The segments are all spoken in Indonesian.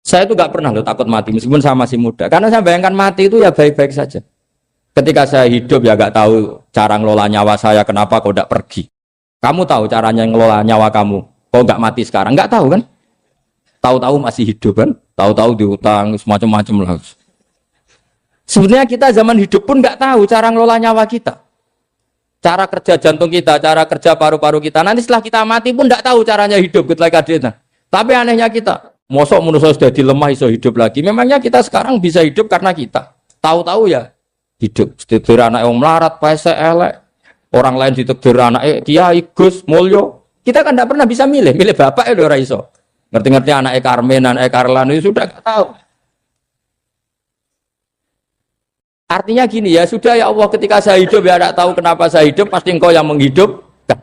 Saya itu nggak pernah loh takut mati meskipun saya masih muda. Karena saya bayangkan mati itu ya baik-baik saja. Ketika saya hidup ya nggak tahu cara ngelola nyawa saya, kenapa kok nggak pergi. Kamu tahu caranya ngelola nyawa kamu, kok nggak mati sekarang? Nggak tahu kan? Tahu-tahu masih hidup kan? Tahu-tahu diutang semacam-macam lah. Sebenarnya kita zaman hidup pun nggak tahu cara ngelola nyawa kita. Cara kerja jantung kita, cara kerja paru-paru kita. Nanti setelah kita mati pun tidak tahu caranya hidup ketika kita. Tapi anehnya kita, mosok manusia sudah dilemah iso hidup lagi. Memangnya kita sekarang bisa hidup karena kita. Tahu-tahu ya hidup. Ditakdir anak yang melarat, pese elek. Orang lain ditakdir anak Kiai, Gus, Mulyo. Kita kan tidak pernah bisa milih bapak itu ora iso. Ngerti-ngerti anak Karmen, anak Karlan itu sudah nggak tahu. Artinya gini ya, sudah ya Allah, ketika saya hidup ya tidak tahu kenapa saya hidup, pasti engkau yang menghidupkan.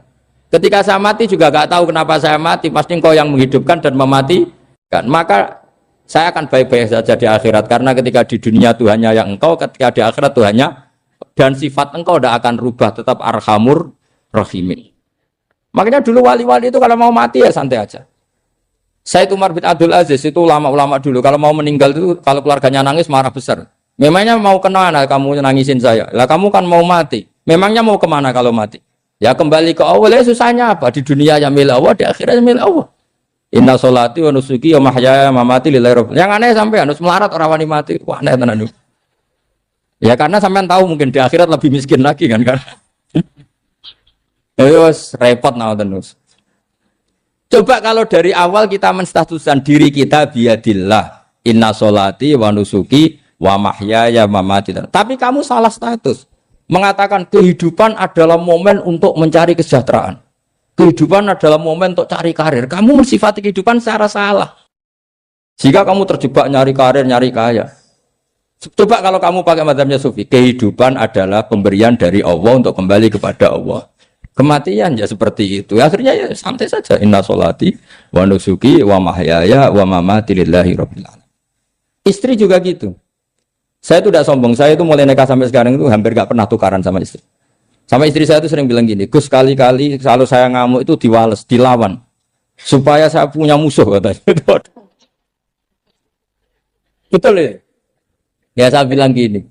Ketika saya mati juga tidak tahu kenapa saya mati, pasti engkau yang menghidupkan dan mematikan. Maka saya akan baik-baik saja di akhirat, karena ketika di dunia Tuhannya yang engkau, ketika di akhirat Tuhannya, dan sifat engkau tidak akan rubah, tetap arhamur rahimin. Makanya dulu wali-wali itu kalau mau mati ya santai aja. Saya itu Umar bin Abdul Aziz, itu ulama-ulama dulu, kalau mau meninggal itu, kalau keluarganya nangis marah besar. Memangnya mau kemana kamu nangisin saya? Lah kamu kan mau mati. Memangnya mau kemana kalau mati? Ya kembali ke Allah. Susahnya apa? Di dunia ya milik Allah, di akhirat milik Allah. Inna sholati wa nusuki wa mahyaya wa mamati lillahi rabbil. Yang aneh sampai harus melarat orang wani mati. Wah aneh tenan. Ya karena sampean tahu mungkin di akhirat lebih miskin lagi kan. Terus repot terus. Coba kalau dari awal kita menstatuskan diri kita biadillah. Inna sholati wa nusuki wa mahyaya mamati. Tapi kamu salah status. Mengatakan kehidupan adalah momen untuk mencari kesejahteraan. Kehidupan adalah momen untuk cari karir. Kamu mensifati kehidupan secara salah. Jika kamu terjebak nyari karir, nyari kaya. Coba kalau kamu pakai mazhabnya Sufi, kehidupan adalah pemberian dari Allah untuk kembali kepada Allah. Kematian ya seperti itu. Akhirnya ya santai saja. Inna sholati wa nusuki wa mahyaya wa mamati lillahi rabbil alamin. Istri juga gitu. Saya itu tidak sombong, saya itu mulai nikah sampai sekarang itu hampir gak pernah tukaran sama istri. Sama istri saya itu sering bilang gini, Gus kali-kali kalau saya ngamuk itu diwales, dilawan. Supaya saya punya musuh katanya. Betul ya? Ya saya bilang gini,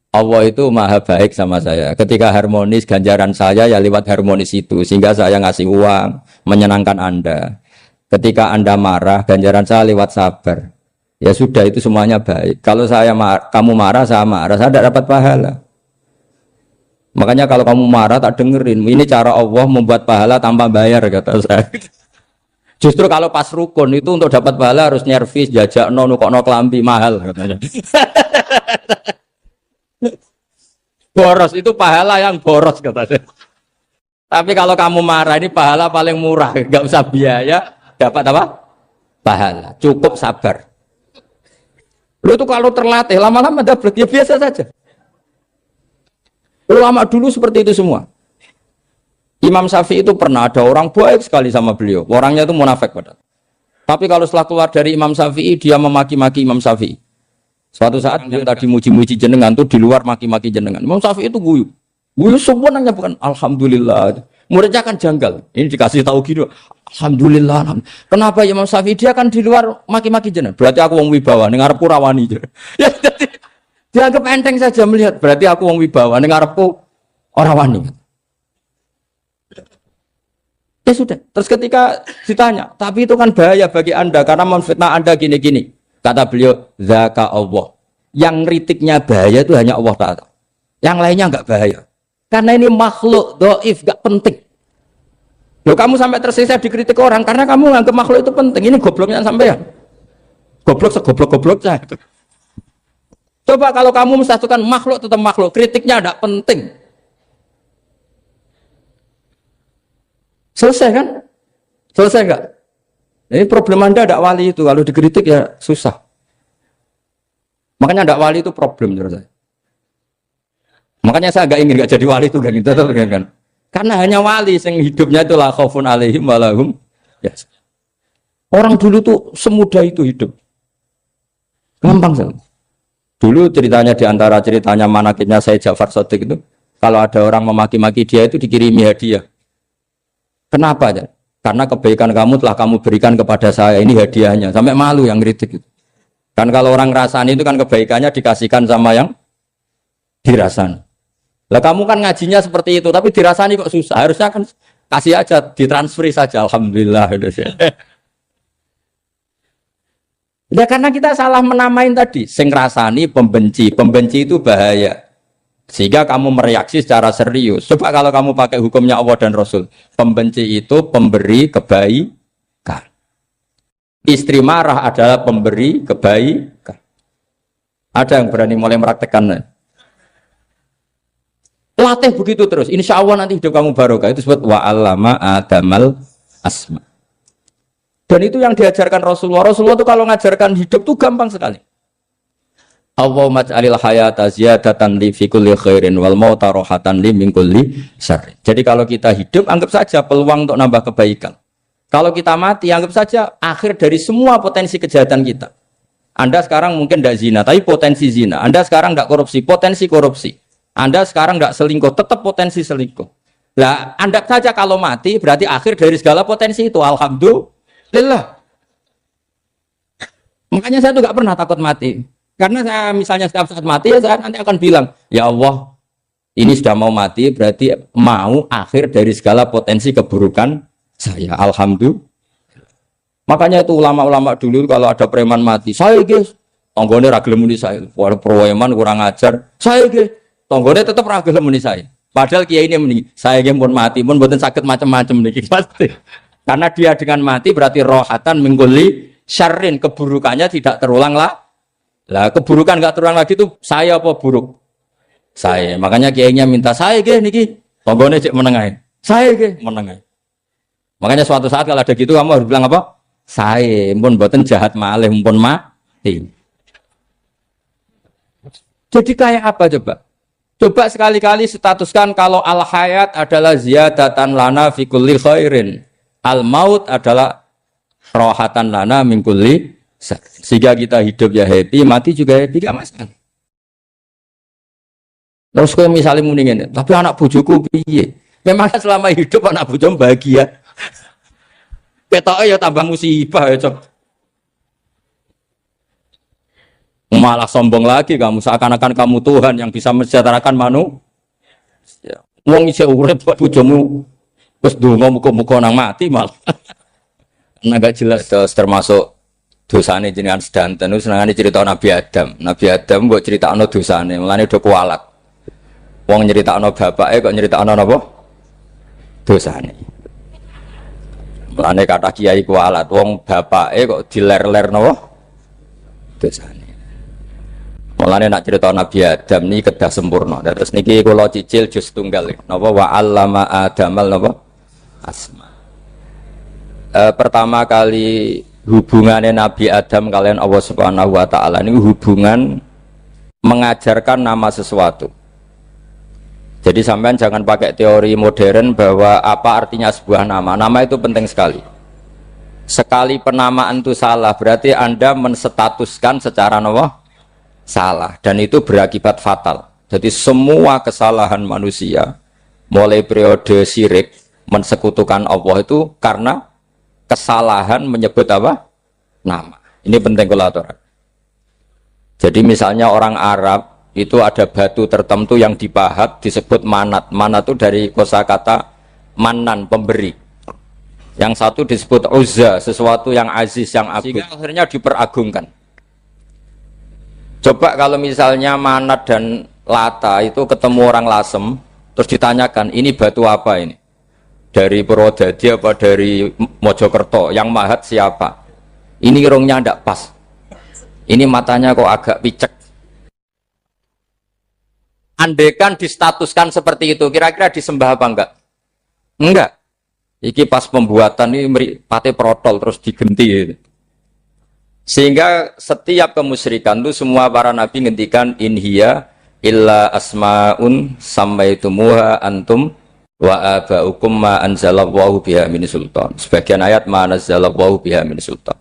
Allah itu maha baik sama saya. Ketika harmonis, ganjaran saya ya lewat harmonis itu. Sehingga saya ngasih uang, menyenangkan Anda. Ketika Anda marah, ganjaran saya lewat sabar. Ya sudah itu semuanya baik. Kalau kamu marah, saya tidak dapat pahala. Makanya kalau kamu marah tak dengerin. Ini cara Allah membuat pahala tanpa bayar kata saya. Justru kalau pas rukun itu untuk dapat pahala harus nyervis, jajak nukokno kelambi mahal katanya. Boros itu pahala yang boros katanya. Tapi kalau kamu marah ini pahala paling murah, nggak usah biaya, dapat apa? Pahala. Cukup sabar. Lu itu kalau terlatih lama-lama dapat ya biasa saja. Ulama dulu seperti itu semua. Imam Syafi'i itu pernah ada orang baik sekali sama beliau. Orangnya itu munafik padahal. Tapi kalau setelah keluar dari Imam Syafi'i dia memaki-maki Imam Syafi'i. Suatu saat beliau tadi muji-muji jenengan tuh di luar maki-maki jenengan. Imam Syafi'i itu guyu. Guyu semuanya bukan alhamdulillah. Muridnya kan janggal. Ini dikasih tahu gitu. Alhamdulillah. Kenapa Imam Syafi'i dia kan di luar maki-maki jenengan? Berarti aku wong wibawa ning ngarepku rawani. Ya jadi dianggap enteng saja melihat. Berarti aku wong wibawa ning ngarepku ora wani. Ya sudah. Terus ketika ditanya, tapi itu kan bahaya bagi Anda karena memfitnah Anda gini-gini. Kata beliau, zaka Allah. Yang kritiknya bahaya itu hanya Allah Ta'ala. Yang lainnya enggak bahaya. Karena ini makhluk dhaif, enggak penting. Loh kamu sampai tersiksa dikritik orang karena kamu nganggap makhluk itu penting. Ini gobloknya sampean. Goblok segoblok-gobloknya. Coba kalau kamu mensatukan makhluk tetap makhluk, kritiknya enggak penting. Selesai kan? Selesai enggak? Ini problem Anda ada wali itu, kalau dikritik ya susah. Makanya ada wali itu problem menurut saya. Makanya saya agak ingin enggak jadi wali itu kan. Karena hanya wali yang hidupnya itu la khaufun alaihim wa lahum ya. Orang dulu tuh semudah itu hidup. Gampang sekali. Dulu ceritanya di antara ceritanya manakibnya saya Ja'far Shadiq itu, kalau ada orang memaki-maki dia itu dikirimi hadiah. Kenapa ya? Karena kebaikan kamu telah kamu berikan kepada saya, ini hadiahnya. Sampai malu yang kritik itu. Kan kalau orang rasani itu kan kebaikannya dikasihkan sama yang dirasani. Lah kamu kan ngajinya seperti itu, tapi dirasani kok susah. Harusnya kan kasih aja, ditransferi saja. Alhamdulillah. Ya karena kita salah menamain tadi. Sing rasani pembenci. Pembenci itu bahaya. Sehingga kamu mereaksi secara serius. Coba kalau kamu pakai hukumnya Allah dan Rasul. Pembenci itu pemberi kebaikan. Istri marah adalah pemberi kebaikan. Ada yang berani mulai meraktekan? Latih begitu terus. Insya Allah nanti hidup kamu barokah. Itu disebut wa'allama adamal asma. Dan itu yang diajarkan Rasulullah. Rasulullah itu kalau ngajarkan hidup itu gampang sekali. Allahumma ja'alil hayata ziyadatan li fi kulli khairin wal mauta rohatan li min kulli syarrin. Jadi kalau kita hidup, anggap saja peluang untuk nambah kebaikan. Kalau kita mati, anggap saja akhir dari semua potensi kejahatan kita. Anda sekarang mungkin tidak zina, tapi potensi zina. Anda sekarang tidak korupsi, potensi korupsi. Anda sekarang tidak selingkuh, tetap potensi selingkuh. Nah, anggap saja kalau mati, berarti akhir dari segala potensi itu. Alhamdulillah. Makanya saya tuh nggak pernah takut mati. Karena saya misalnya setiap saat mati, ya saya nanti akan bilang, ya Allah, ini sudah mau mati, berarti mau akhir dari segala potensi keburukan saya. Alhamdulillah. Makanya itu ulama-ulama dulu kalau ada preman mati, saya guys, tonggone ragil muni saya, walau preman kurang ajar, saya guys, tonggone tetap ragil muni saya. Padahal kiai ini mending, saya guys pun mati, pun buatan sakit macam-macam nih, pasti. Karena dia dengan mati berarti rohatan mengguli syarrin, keburukannya tidak terulang lah. Lah keburukan nggak terulang lagi itu saya apa buruk? Saya. Makanya kiainya minta saya ge niki. Tonggone cek menengahin. Saya ge menengahin. Makanya suatu saat kalau ada gitu kamu harus bilang apa? Saya pun boten jahat malih pun mati. Jadi kayak apa coba? Coba sekali-kali statuskan kalau al hayat adalah ziyadatan lana fi kulli khairin. Al maut adalah rohatan lana min kulli. Sehingga kita hidup ya happy, mati juga happy, gak masalah. Terus kalau misalnya mendingin, tapi anak bojoku piye? Memang selama hidup anak bojo bahagia. Ketoknya ya tambah musibah ya cok. Malah sombong lagi kamu, seakan-akan kamu Tuhan yang bisa mensejahterakan manusia. Wong isih urip bojomu wis ndonga muga-muga nang mati malah. Nah gak jelas termasuk dosane jenengan sedanten itu senengane cerita Nabi Adam. Nabi Adam mbok critakno dosane, mulane do kualat. Wong nyeritakno bapake kok nyeritakno napa? Dosane. Mulane kata kiai kualat, wong bapake kok diler-ler napa? Dosane. Mulane nak cerita Nabi Adam niki kedah sempurna. Terus niki kula cicil juz tunggal napa wa 'allama Adamal napa? Asma. Pertama kali hubungannya Nabi Adam kalian Allah Subhanahu wa taala ini hubungan mengajarkan nama sesuatu. Jadi sampean jangan pakai teori modern bahwa apa artinya sebuah nama. Nama itu penting sekali. Sekali penamaan itu salah, berarti Anda menstatuskan secara salah dan itu berakibat fatal. Jadi semua kesalahan manusia mulai periode syirik mensekutukan Allah itu karena kesalahan menyebut apa? Nama. Ini penting kolaboran. Jadi misalnya orang Arab itu ada batu tertentu yang dipahat disebut manat. Manat itu dari kosakata manan, pemberi. Yang satu disebut uzza, sesuatu yang aziz, yang agung. Sehingga akhirnya diperagungkan. Coba kalau misalnya manat dan lata itu ketemu orang Lasem, terus ditanyakan, ini batu apa ini? Dari Purwodadi apa dari Mojokerto, yang mahat siapa? Ini irungnya tidak pas, ini matanya kok agak picek. Andekan distatuskan seperti itu, kira-kira disembah apa enggak? Enggak. Iki pas pembuatan ini pate protol terus digenti gitu. Sehingga setiap kemusyrikan itu semua para nabi ngendikan inhiya illa asmaun sammaitumuha antum wa aba'ukum ma anzalallahu biha min sultan. Sebagian ayat ma anzalallahu biha min sultan.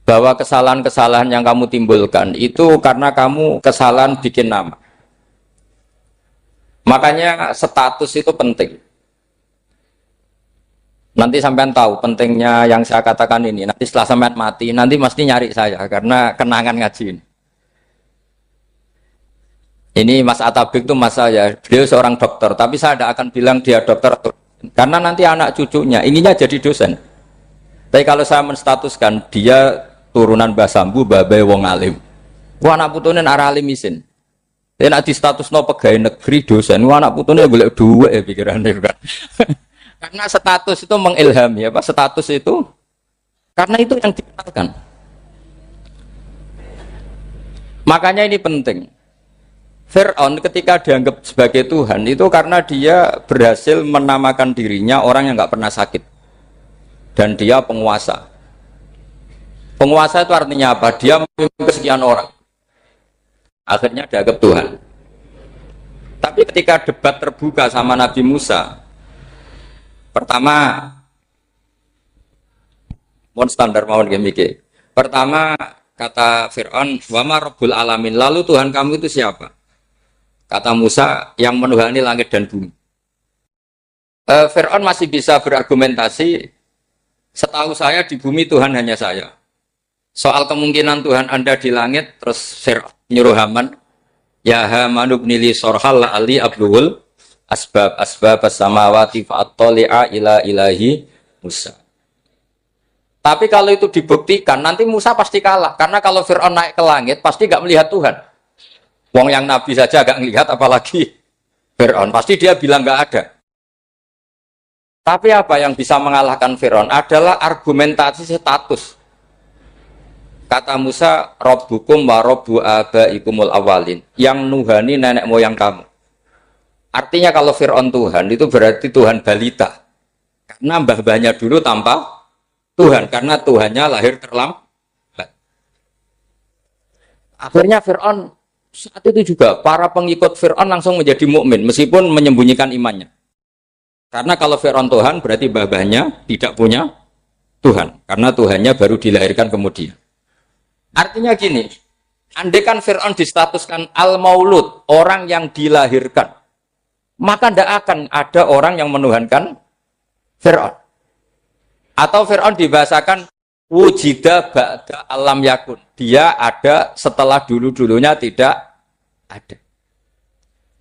Bahwa kesalahan-kesalahan yang kamu timbulkan itu karena kamu kesalahan bikin nama. Makanya status itu penting. Nanti sampean tahu pentingnya yang saya katakan ini. Nanti setelah sampean mati, nanti mesti nyari saya karena kenangan ngaji ini. Ini Mas Atabik itu mas saya, beliau seorang dokter, tapi saya tidak akan bilang dia dokter karena nanti anak cucunya inginnya jadi dosen. Tapi kalau saya menstatuskan dia turunan Mbah Sambu, babai wong alim. Wah anak putune arah alim isin. Tapi nak di status no pegawai negeri dosen, wah anak putune boleh dua ya pikirannya kan. Karena status itu mengilhami, apa status itu? Karena itu yang dikenalkan. Makanya ini penting. Fir'aun ketika dianggap sebagai Tuhan itu karena dia berhasil menamakan dirinya orang yang nggak pernah sakit dan dia penguasa. Penguasa itu artinya apa? Dia memimpin kesekian orang. Akhirnya dianggap Tuhan. Tapi ketika debat terbuka sama Nabi Musa, pertama, mohon standar mohon gemike. Pertama kata Fir'aun, wama Rabbul Alamin. Lalu Tuhan kamu itu siapa? Kata Musa, yang menuhani langit dan bumi. Fir'aun masih bisa berargumentasi, setahu saya di bumi Tuhan hanya saya. Soal kemungkinan Tuhan Anda di langit, terus Fir'aun nyuruh Haman, ya Haman ibnili sorhal la'ali abluhul asbab as-samawati fa'attali'a ila ilahi Musa. Tapi kalau itu dibuktikan, nanti Musa pasti kalah. Karena kalau Fir'aun naik ke langit, pasti gak melihat Tuhan. Wong yang Nabi saja agak ngelihat, apalagi Fir'aun. Pasti dia bilang nggak ada. Tapi apa yang bisa mengalahkan Fir'aun adalah argumentasi status. Kata Musa, Rabbukum wa Rabbu abaikumul awalin. Yang nuhani nenek moyang kamu. Artinya kalau Fir'aun Tuhan, itu berarti Tuhan balita. Karena mbah-mbahnya dulu tanpa Tuhan. Karena Tuhannya lahir terlambat. Akhirnya Fir'aun saat itu juga para pengikut Fir'aun langsung menjadi mukmin meskipun menyembunyikan imannya. Karena kalau Fir'aun Tuhan berarti babahnya tidak punya Tuhan karena Tuhannya baru dilahirkan kemudian. Artinya gini, andai kan Fir'aun distatuskan al-maulud, orang yang dilahirkan, maka tidak akan ada orang yang menuhankan Fir'aun. Atau Fir'aun dibahasakan wujida ba'da alam yakun. Dia ada setelah dulu-dulunya tidak ada.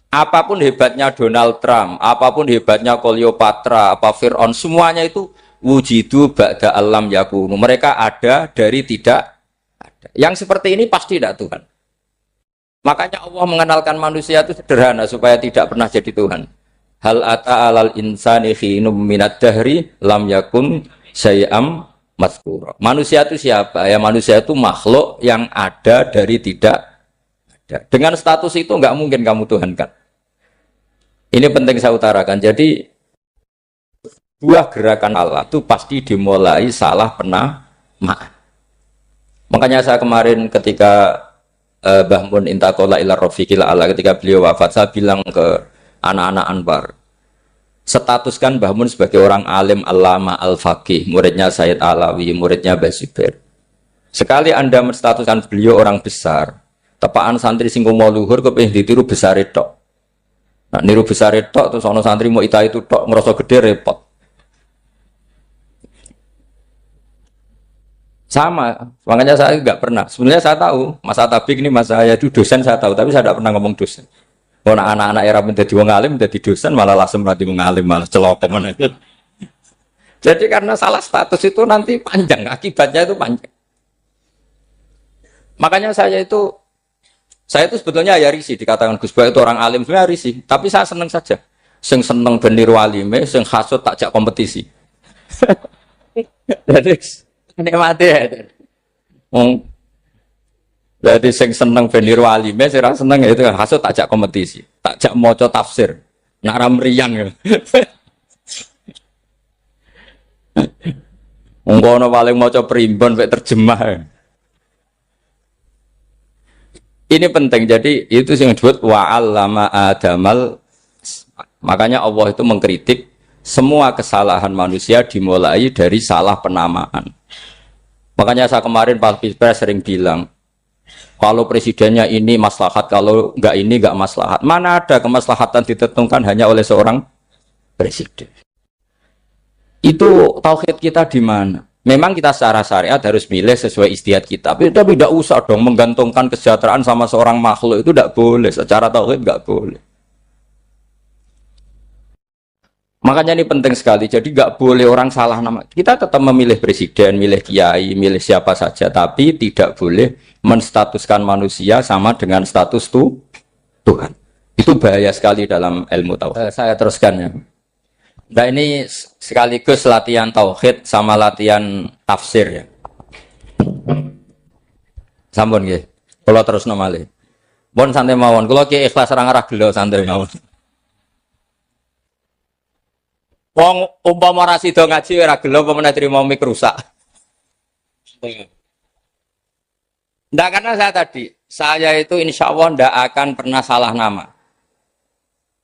Apapun hebatnya Donald Trump, apapun hebatnya Cleopatra, apa Fir'aun, semuanya itu wujidu ba'da alam yakun. Mereka ada dari tidak ada. Yang seperti ini pasti tidak Tuhan. Makanya Allah mengenalkan manusia itu sederhana supaya tidak pernah jadi Tuhan. Hal ata alal insani khinum minad dahri lam yakun syai'am mazkura. Manusia itu siapa? Ya manusia itu makhluk yang ada dari tidak ada. Dengan status itu nggak mungkin kamu tuhankan. Ini penting saya utarakan. Jadi buah gerakan Allah itu pasti dimulai salah penamaan. Makanya saya kemarin ketika Mbah Mun intakola ila rofiqil ala, ketika beliau wafat, saya bilang ke anak-anak Anwar, statuskan Mbah Mun sebagai orang alim alama al-faqih, muridnya Sayyid Alawi, muridnya Basibir. Sekali Anda menstatuskan beliau orang besar, tepaan santri singgung mau luhur kepingin ditiru besar itu. Nah, niru besar itu terus ono santri mau ita itu tok ngerasa gede repot. Sama, makanya saya nggak pernah. Sebenarnya saya tahu, Mas Atabik ini mas saya itu dosen saya tahu, tapi saya tidak pernah ngomong dosen. Kalau anak-anak era menjadi wong alim, menjadi dosen malah langsung berarti wong alim, malah celoteman itu. Jadi karena salah status itu nanti panjang, akibatnya itu panjang. Makanya saya itu sebetulnya ya risih dikatakan Gus Bah itu orang alim, sebenarnya risih. Tapi saya seneng saja. Sing seneng benir walime, sing hasut takjak kompetisi. Jadi nikmati ya. Jadi sing seneng benir walime, sing seneng itu hasut takjak kompetisi, takjak maca tafsir, naram riang. Ngono paling maca primbon mek terjemah. Ini penting, jadi itu yang disebut wa'allama adamal. Makanya Allah itu mengkritik semua kesalahan manusia dimulai dari salah penamaan. Makanya saya kemarin Pak Pilpres sering bilang, kalau presidennya ini maslahat, kalau enggak ini enggak maslahat. Mana ada kemaslahatan ditentukan hanya oleh seorang presiden. Itu tauhid kita di mana? Memang kita secara syariat harus milih sesuai istiadat kita. Tapi tidak usah dong menggantungkan kesejahteraan sama seorang makhluk, itu tidak boleh. Secara tauhid tidak boleh. Makanya ini penting sekali. Jadi nggak boleh orang salah nama. Kita tetap memilih presiden, milih kiai, milih siapa saja, tapi tidak boleh menstatuskan manusia sama dengan status Tuhan. Itu bahaya sekali dalam ilmu tauhid. Saya teruskan ya. Nah ini sekaligus latihan tauhid sama latihan tafsir ya. Sampun nggih. Kula terusno malih. Pun santai mawon. Kula ki ikhlas ora ngarah gelo santai mawon. Wong umpama ora sida ngaji ora gelo apa meneh trimo mik rusak. Ndak, karena saya itu insya Allah ndak akan pernah salah nama.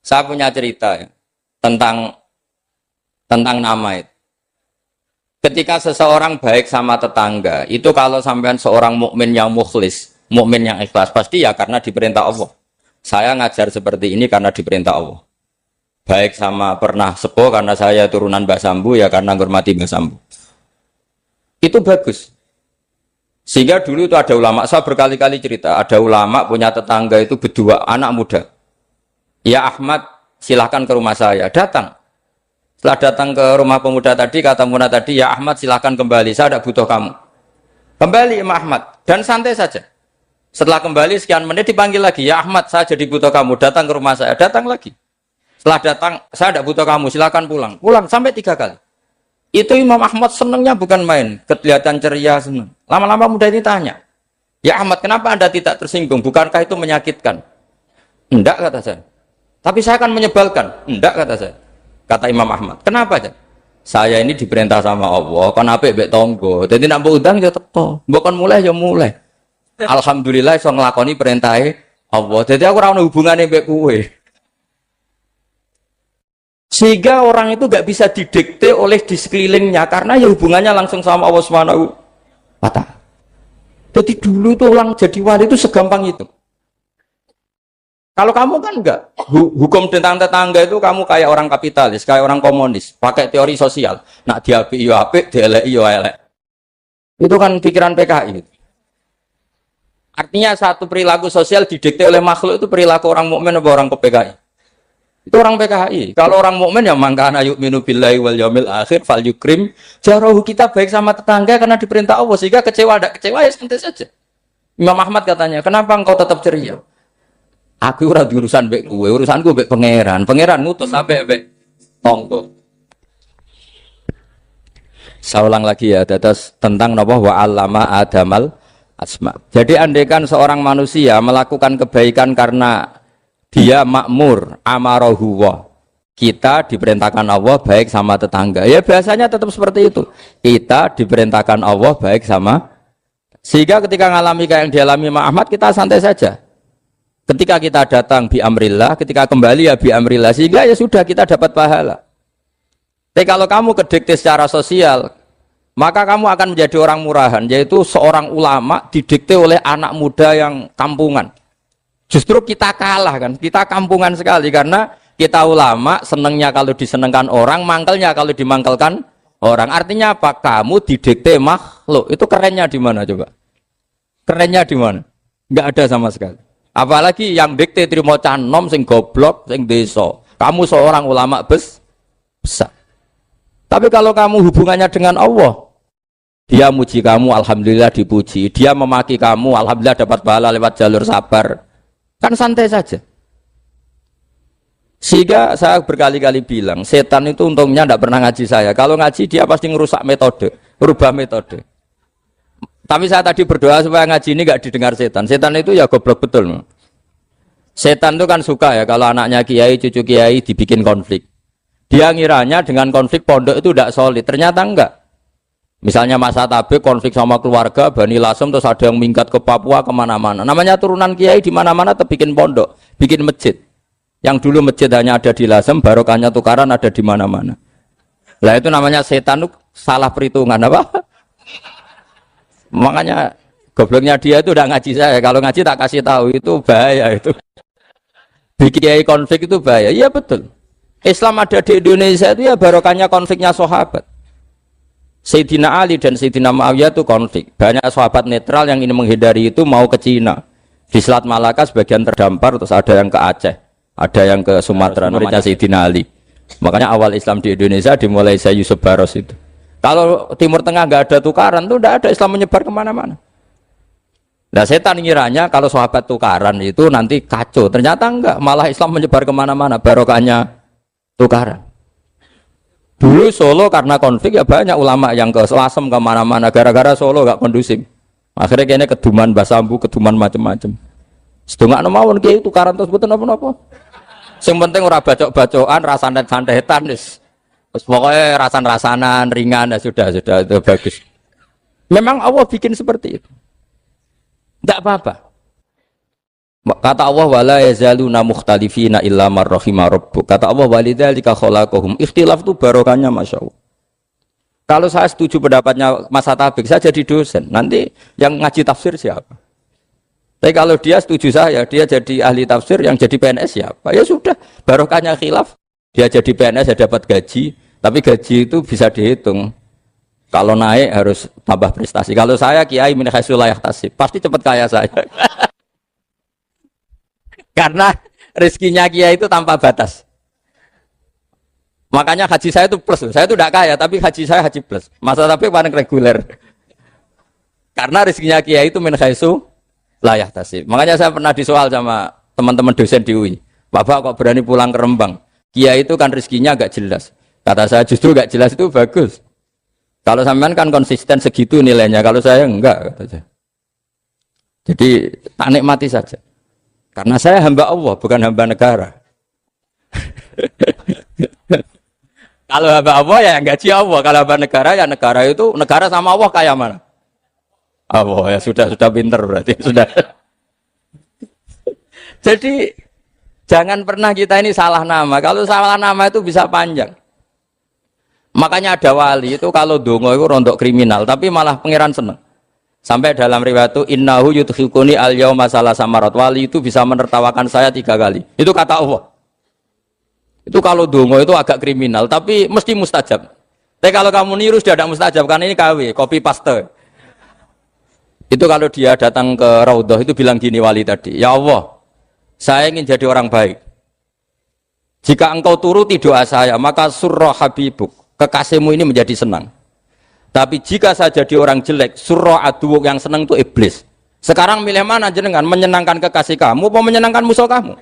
Saya punya cerita ya, tentang nama itu. Ketika seseorang baik sama tetangga, itu kalau sampean seorang mukmin yang mukhlis, mukmin yang ikhlas, pasti ya karena diperintah Allah. Saya ngajar seperti ini karena diperintah Allah. Baik sama pernah sepuh karena saya turunan Mbah Sambu, ya karena menghormati Mbah Sambu. Itu bagus. Sehingga dulu itu ada ulama, saya berkali-kali cerita, ada ulama punya tetangga itu berdua anak muda. Ya Ahmad, silahkan ke rumah saya. Datang. Setelah datang ke rumah pemuda tadi, kata pemuda tadi, ya Ahmad silahkan kembali, saya tidak butuh kamu. Kembali Imam Ahmad, dan santai saja. Setelah kembali sekian menit dipanggil lagi, ya Ahmad saya jadi butuh kamu, datang ke rumah saya. Datang lagi. Setelah datang, saya tidak butuh kamu, silahkan pulang. Pulang sampai 3 kali. Itu Imam Ahmad senangnya bukan main, kelihatan ceria senang. Lama-lama muda ini tanya, ya Ahmad kenapa Anda tidak tersinggung, bukankah itu menyakitkan? Enggak, kata saya. Tapi saya akan menyebalkan. Enggak, kata saya. Kata Imam Ahmad. Kenapa aja? Saya ini diperintah sama Allah. Kan apik mbek tonggo. Jadi nak mbok undang ya teko. Mbok kon mulai ya mulai. Alhamdulillah iso nglakoni perintahe Allah. Jadi aku ora ono hubungane mbek kowe. Sehingga orang itu gak bisa didikte oleh di sekelilingnya karena ya hubungannya langsung sama Allah Subhanahu wa Ta'ala. Jadi dulu itu orang jadi wali itu segampang itu. Kalau kamu kan enggak, hukum tentang tetangga itu kamu kayak orang kapitalis, kayak orang komunis, pakai teori sosial. Nak diapik yo apik, dieleki yo elek. Itu kan pikiran PKI. Artinya satu perilaku sosial didikte oleh makhluk itu perilaku orang mukmin atau orang ke PKI. Itu orang PKI. Kalau orang mukmin ya mangkana yu'minu billahi wal yaumil akhir fal yukrim jarahu, kita baik sama tetangga karena diperintah Allah, sehingga kecewa ada kecewa ya santai saja. Imam Ahmad katanya, "Kenapa engkau tetap ceria?" Aku ora urusan mbek kowe, urusanku mbek pangeran. Pangeran ngutus sampai mbek tonggo. Saya ulang lagi ya, dados tentang napa wa 'allama adamal asma. Jadi andaikan seorang manusia melakukan kebaikan karena dia makmur, amarahu wa. Kita diperintahkan Allah baik sama tetangga. Ya biasanya tetap seperti itu. Kita diperintahkan Allah baik sama, sehingga ketika ngalami kayak yang dialami Imam Ahmad, kita santai saja. Ketika kita datang bi amrillah, ketika kembali ya bi amrillah, sehingga ya sudah kita dapat pahala. Tapi kalau kamu kedikte secara sosial, maka kamu akan menjadi orang murahan, yaitu seorang ulama didikte oleh anak muda yang kampungan. Justru kita kalah kan, kita kampungan sekali karena kita ulama senengnya kalau disenengkan orang, mangkelnya kalau dimangkelkan orang. Artinya apa? Kamu didikte makhluk. Itu kerennya di mana coba? Kerennya di mana? Enggak ada sama sekali. Apalagi yang dikte trimo canom sing goblok sing desa. Kamu seorang ulama besar. Tapi kalau kamu hubungannya dengan Allah, dia muji kamu, alhamdulillah dipuji. Dia memaki kamu, alhamdulillah dapat pahala lewat jalur sabar. Kan santai saja. Sehingga saya berkali-kali bilang, setan itu untungnya tidak pernah ngaji saya. Kalau ngaji dia pasti ngerusak metode, rubah metode. Tapi saya tadi berdoa supaya ngaji ini gak didengar setan. Setan itu ya goblok betul. Setan itu kan suka ya kalau anaknya kiai, cucu kiai dibikin konflik. Dia ngiranya dengan konflik pondok itu tidak solid. Ternyata enggak. Misalnya masa tabik konflik sama keluarga, Bani Lasem, terus ada yang minggat ke Papua kemana-mana. Namanya turunan kiai di mana-mana bikin pondok, bikin masjid. Yang dulu masjid hanya ada di Lasem, barokahnya tukaran ada di mana-mana. Lah itu namanya setan itu salah perhitungan apa? Makanya gobloknya dia itu udah ngaji saya. Kalau ngaji tak kasih tahu itu bahaya itu. Bikin konflik itu bahaya. Iya betul. Islam ada di Indonesia itu ya barokahnya konfliknya sahabat. Sayyidina Ali dan Sayyidina Muawiyah itu konflik. Banyak sahabat netral yang ingin menghindari itu mau ke Cina. Di Selat Malaka sebagian terdampar, terus ada yang ke Aceh, ada yang ke Sumatera, namanya Sayyidina Ali. Makanya awal Islam di Indonesia dimulai Syekh Yusuf Baros itu. Kalau Timur Tengah nggak ada tukaran, tuh nggak ada Islam menyebar kemana-mana. Nah setan ngiranya kalau sahabat tukaran itu nanti kacau. Ternyata enggak, malah Islam menyebar kemana-mana, barokahnya tukaran. Dulu Solo karena konflik ya banyak ulama yang ke Selasem kemana-mana, gara-gara Solo nggak kondusif. Akhirnya kayaknya keduman basambu, keduman macam-macam. Sedungak nomawon kiai tukaran terus betul apa-apa. Yang penting ora bacok-bacokan, rasan-santetan wis. Pokoknya rasan-rasanan, ringan, ya sudah itu bagus. Memang Allah bikin seperti itu. Tidak apa-apa. Kata Allah wala yazaluna mukhtalifina illa man rahima rabbuk. Kata Allah walidzalika khalaqahum. Ikhtilaf itu barokahnya masyaallah. Kalau saya setuju pendapatnya Mas Atabik, saya jadi dosen. Nanti yang ngaji tafsir siapa? Tapi kalau dia setuju saya, dia jadi ahli tafsir, yang jadi PNS siapa? Ya sudah, barokahnya khilaf. Dia jadi PNS, dia dapat gaji. Tapi gaji itu bisa dihitung. Kalau naik harus tambah prestasi. Kalau saya kiai min haitsu la yahtasib, pasti cepat kaya saya. Karena rezekinya kiai itu tanpa batas. Makanya haji saya itu plus. Saya itu tidak kaya, tapi haji saya haji plus. Masa tapi paling reguler. Karena rezekinya kiai itu min haitsu la yahtasib. Makanya saya pernah disoal sama teman-teman dosen di UI. Bapak kok berani pulang ke Rembang? Kiai itu kan rezekinya agak jelas. Kata saya justru gak jelas itu bagus. Kalau sampean kan konsisten segitu nilainya, kalau saya enggak kata saya. Jadi tak nikmati saja. Karena saya hamba Allah, bukan hamba negara. Kalau hamba Allah ya gaji Allah, kalau hamba negara ya negara itu negara sama Allah kayak mana? Allah ya sudah pinter berarti sudah. Jadi jangan pernah kita ini salah nama. Kalau salah nama itu bisa panjang. Makanya ada wali itu kalau dongo itu rontok kriminal, tapi malah pangeran seneng. Sampai dalam riwayat itu innahu yudkhikuni al-yauma salasa marat. Wali itu bisa menertawakan saya 3 kali. Itu kata Allah. Itu kalau dongo itu agak kriminal, tapi mesti mustajab. Tapi kalau kamu niru sudah ada mustajab, karena ini KW, copy paste. Itu kalau dia datang ke Raudhah itu bilang gini wali tadi, ya Allah, saya ingin jadi orang baik. Jika engkau turuti doa saya, maka surra habibuk. Kekasihmu ini menjadi senang. Tapi jika saya jadi orang jelek, surra aduwuk, yang senang itu iblis. Sekarang milih mana jenengan? Menyenangkan kekasih kamu atau menyenangkan musuh kamu?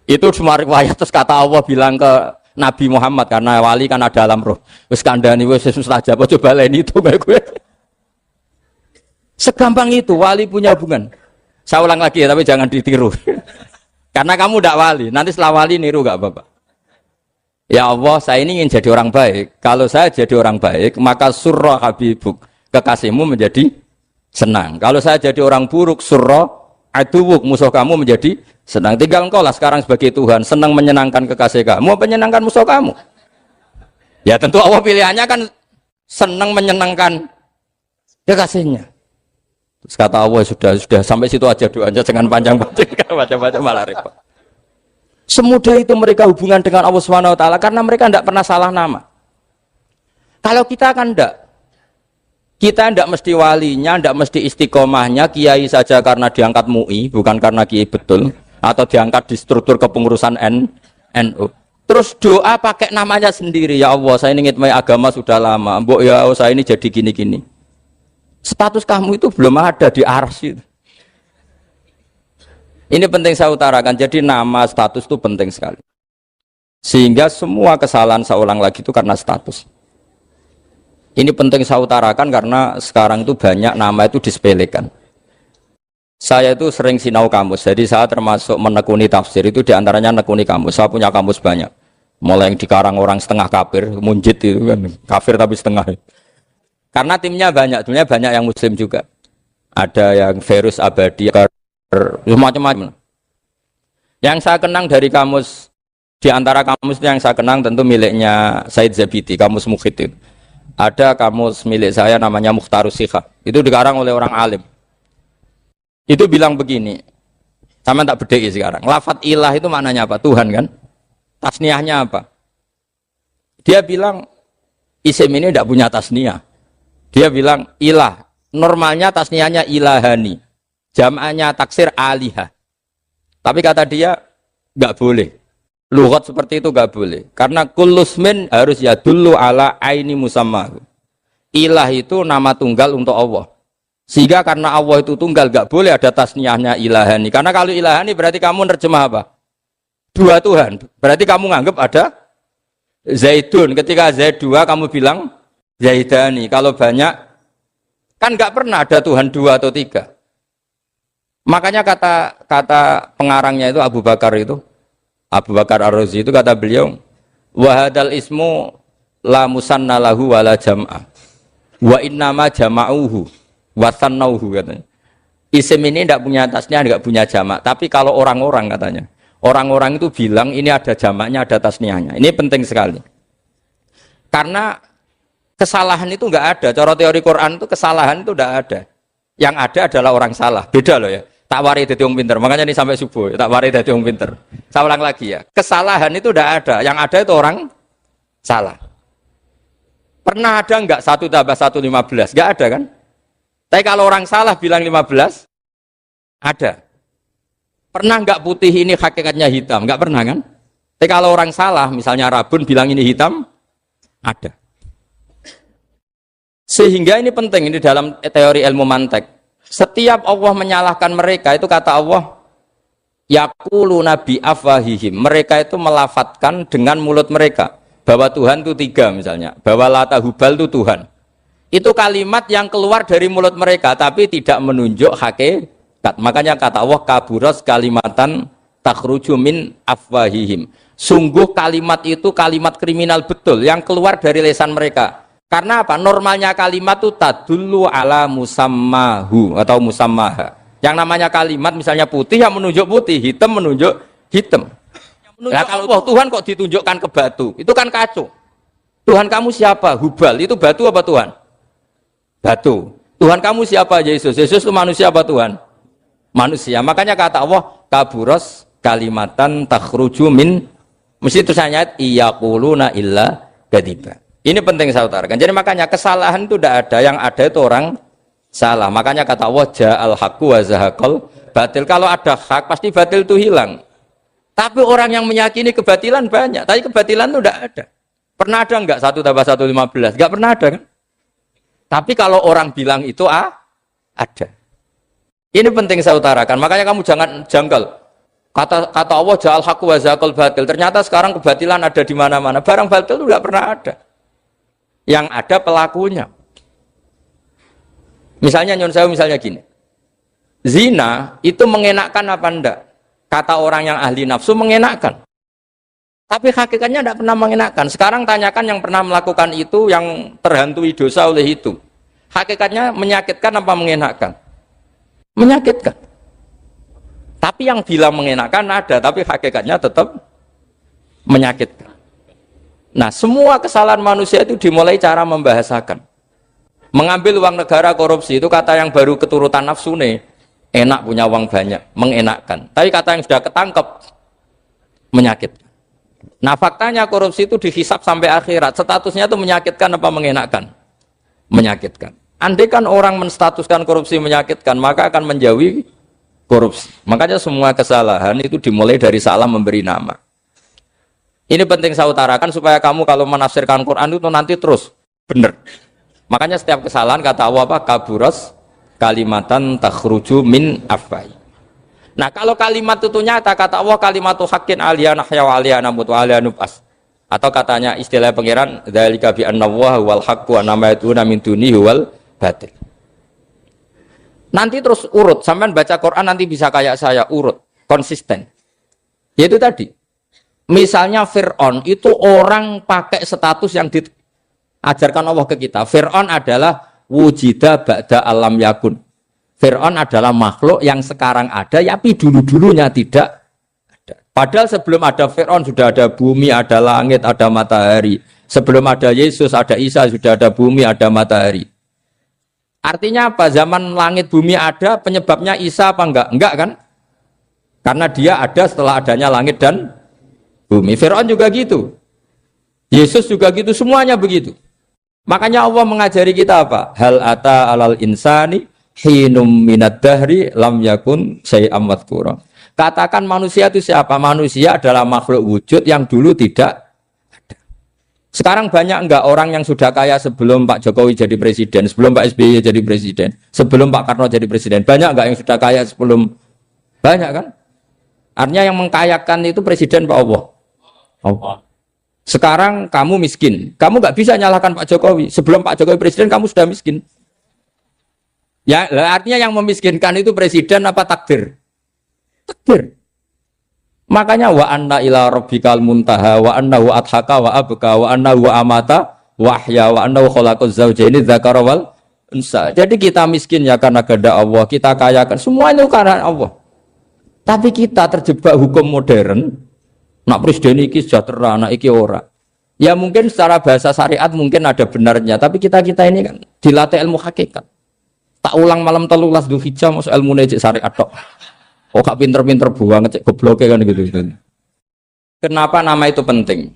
Itu semua riwayat. Terus kata Allah bilang ke Nabi Muhammad, karena wali kan ada alam roh. Wis kandhani wis mustajab, coba lain itu gue. Segampang itu wali punya hubungan. Saya ulang lagi ya, tapi jangan ditiru. Karena kamu tidak wali, nanti setelah wali niru gak apa-apa. Ya Allah, saya ini ingin jadi orang baik. Kalau saya jadi orang baik, maka surra habibuk, kekasihmu menjadi senang. Kalau saya jadi orang buruk, surra aduwuk, musuh kamu menjadi senang. Tinggal engkau lah sekarang sebagai Tuhan, senang menyenangkan kekasih kamu, menyenangkan musuh kamu. Ya tentu Allah pilihannya kan senang menyenangkan kekasihnya. Terus kata Allah sudah sampai situ aja doanya, jangan panjang-panjang, baca-baca malah repot. Semudah itu mereka hubungan dengan Allah Subhanahu wa taala karena mereka tidak pernah salah nama. Kalau kita kan tidak. Kita tidak mesti walinya, tidak mesti istiqomahnya, kiai saja karena diangkat MUI, bukan karena kiai betul, atau diangkat di struktur kepengurusan NU. Terus doa pakai namanya sendiri, ya Allah, saya ini ngitmai agama sudah lama, mbok ya Allah, saya ini jadi gini-gini. Status kamu itu belum ada di arsy. Ini penting saya utarakan, jadi nama status itu penting sekali. Sehingga semua kesalahan saya ulang lagi itu karena status. Ini penting saya utarakan karena sekarang itu banyak nama itu disepelekan. Saya itu sering sinau kamus, jadi saya termasuk menekuni tafsir itu diantaranya menekuni kamus. Saya punya kamus banyak. Mulai yang dikarang orang setengah kafir, munjid itu kan, kafir tapi setengah. Karena timnya banyak yang muslim juga. Ada yang Verus Abadi, macam-macam. Yang saya kenang dari kamus, di antara kamus yang saya kenang tentu miliknya Said Zabidi, kamus Mukhid itu. Ada kamus milik saya namanya Mukhtarus Sikha, itu dikarang oleh orang alim. Itu bilang begini, sama tak bedai sekarang, lafadz ilah itu maknanya apa? Tuhan kan? Tasniahnya apa? Dia bilang isim ini tidak punya tasniah. Dia bilang ilah. Normalnya tasniahnya ilahani. Jam'annya taksir alihah. Tapi kata dia nggak boleh. Lughat seperti itu nggak boleh. Karena kullusmin harus yadullu ala aini musammahu. Ilah itu nama tunggal untuk Allah. Sehingga karena Allah itu tunggal nggak boleh ada tasniahnya ilahani. Karena kalau ilahani berarti kamu nerjemah apa? Dua Tuhan. Berarti kamu nganggap ada Zaidun. Ketika Zaid dua kamu bilang Zaidani. Kalau banyak kan nggak pernah ada Tuhan dua atau tiga. Makanya kata pengarangnya itu Abu Bakar Ar-Razi itu kata beliau wahadal ismu la musanna lahu wala jam'a wa innama jama'uhu wa sannauhu katanya. Isim ini tidak punya tasniah, tidak punya jamak. Tapi kalau orang-orang katanya orang-orang itu bilang ini ada jamaknya, ada tasniahnya. Ini penting sekali. Karena kesalahan itu enggak ada. Cara teori Quran itu kesalahan itu enggak ada. Yang ada adalah orang salah. Beda loh ya. Tak wari dadi wong pinter. Makanya ini sampai subuh. Tak wari dadi wong pinter. Saya ulang lagi ya. Kesalahan itu enggak ada. Yang ada itu orang salah. Pernah ada enggak 1 tambah 1 15? Enggak ada kan? Tapi kalau orang salah bilang 15, ada. Pernah enggak putih ini hakikatnya hitam? Enggak pernah kan? Tapi kalau orang salah, misalnya Rabun bilang ini hitam, ada. Sehingga ini penting ini dalam teori ilmu mantek. Setiap Allah menyalahkan mereka itu kata Allah, yaquluna bi afwahihim. Mereka itu melafatkan dengan mulut mereka bahwa Tuhan itu 3 misalnya, bahwa Lata Hubal itu Tuhan. Itu kalimat yang keluar dari mulut mereka tapi tidak menunjuk hakikat. Makanya kata Allah kaburas kalimatan takhruju min afwahihim. Sungguh kalimat itu kalimat kriminal betul yang keluar dari lisan mereka. Karena apa? Normalnya kalimat itu tadullu ala musammahu atau musammaha. Yang namanya kalimat misalnya putih yang menunjuk putih, hitam menunjuk hitam. Nah kalau Tuhan kok ditunjukkan ke batu, itu kan kacau. Tuhan kamu siapa? Hubal, itu batu apa Tuhan? Batu. Tuhan kamu siapa? Yesus. Yesus itu manusia apa Tuhan? Manusia. Makanya kata Allah kaburos kalimatan takhruju min, mesti tulisannya ayat iyaquluna illa kadiba. Ini penting saya utarakan. Jadi makanya kesalahan itu tidak ada, yang ada itu orang salah. Makanya kata Allah ja'al haqqu wa zahaqal batil. Kalau ada hak pasti batil itu hilang. Tapi orang yang meyakini kebatilan banyak, tapi kebatilan itu tidak ada. Pernah ada enggak 1 tambah 1 15? Enggak pernah ada kan? Tapi kalau orang bilang itu ada. Ini penting saya utarakan. Makanya kamu jangan janggal. Kata Allah ja'al haqqu wa zahaqal batil. Ternyata sekarang kebatilan ada di mana-mana. Barang batil itu enggak pernah ada. Yang ada pelakunya. Misalnya nyon saya misalnya gini. Zina itu mengenakkan apa enggak? Kata orang yang ahli nafsu mengenakkan. Tapi hakikatnya tidak pernah mengenakkan. Sekarang tanyakan yang pernah melakukan itu, yang terhantui dosa oleh itu. Hakikatnya menyakitkan apa mengenakkan? Menyakitkan. Tapi yang bilang mengenakkan ada, tapi hakikatnya tetap menyakitkan. Nah, semua kesalahan manusia itu dimulai cara membahasakan. Mengambil uang negara korupsi itu kata yang baru keturutan nafsu nih. Enak punya uang banyak, mengenakkan. Tapi kata yang sudah ketangkep, menyakitkan. Nah faktanya korupsi itu dihisap sampai akhirat. Statusnya itu menyakitkan apa mengenakkan? Menyakitkan. Andai kan orang menstatuskan korupsi menyakitkan, maka akan menjauhi korupsi. Makanya semua kesalahan itu dimulai dari salah memberi nama. Ini penting saya utarakan supaya kamu kalau menafsirkan Quran itu nanti terus benar. Makanya setiap kesalahan kata Allah apa? Kaburas kalimatan takhruju min afwai. Nah kalau kalimat itu nyata kata Allah kalimatu haqqin aliyana hya wa aliyana mut wa aliyana nubas. Atau katanya istilah pangeran dzalika bi anna wal haqqu wa namaytuna min dunihi wal batil. Nanti terus urut, sampean baca Quran nanti bisa kayak saya urut, konsisten. Yaitu tadi. Misalnya Fir'aun itu orang pakai status yang diajarkan Allah ke kita. Fir'aun adalah wujida ba'da alam yakun. Fir'aun adalah makhluk yang sekarang ada, tapi dulu-dulunya tidak ada. Padahal sebelum ada Fir'aun sudah ada bumi, ada langit, ada matahari. Sebelum ada Yesus, ada Isa, sudah ada bumi, ada matahari. Artinya apa? Zaman langit bumi ada, penyebabnya Isa apa enggak? Enggak kan? Karena dia ada setelah adanya langit dan bumi. Firaun juga gitu. Yesus juga gitu, semuanya begitu. Makanya Allah mengajari kita apa? Hal ata alal insani hinum minad dahri lam yakun syai'am madhkura. Katakan manusia itu siapa? Manusia adalah makhluk wujud yang dulu tidak. Sekarang banyak enggak orang yang sudah kaya sebelum Pak Jokowi jadi presiden, sebelum Pak SBY jadi presiden, sebelum Pak Karno jadi presiden? Banyak enggak yang sudah kaya sebelum? Banyak kan? Artinya yang mengkayakan itu presiden Pak Allah. Allah. Sekarang kamu miskin, kamu enggak bisa nyalahkan Pak Jokowi. Sebelum Pak Jokowi presiden kamu sudah miskin. Ya, artinya yang memiskinkan itu presiden apa takdir? Takdir. Makanya wa anna ila rabbikal muntaha wa annahu adhaka wa abka wa annahu amata wa ahya wa annahu khalaqaz zawjaini dzakara wal unsa. Jadi kita miskin ya karena kehendak Allah, kita kaya kan semua itu karena Allah. Tapi kita terjebak hukum modern. Nak presiden iki sejahtera, nak iki ora. Ya mungkin secara bahasa syariat mungkin ada benarnya, tapi kita-kita ini kan dilatih ilmu hakikat. Tak ulang malam 13 Dzulhijjah masuk ilmu cek syariat tok. Oh gak pinter-pinter buang ngecek gobloke kan gitu. Kenapa nama itu penting?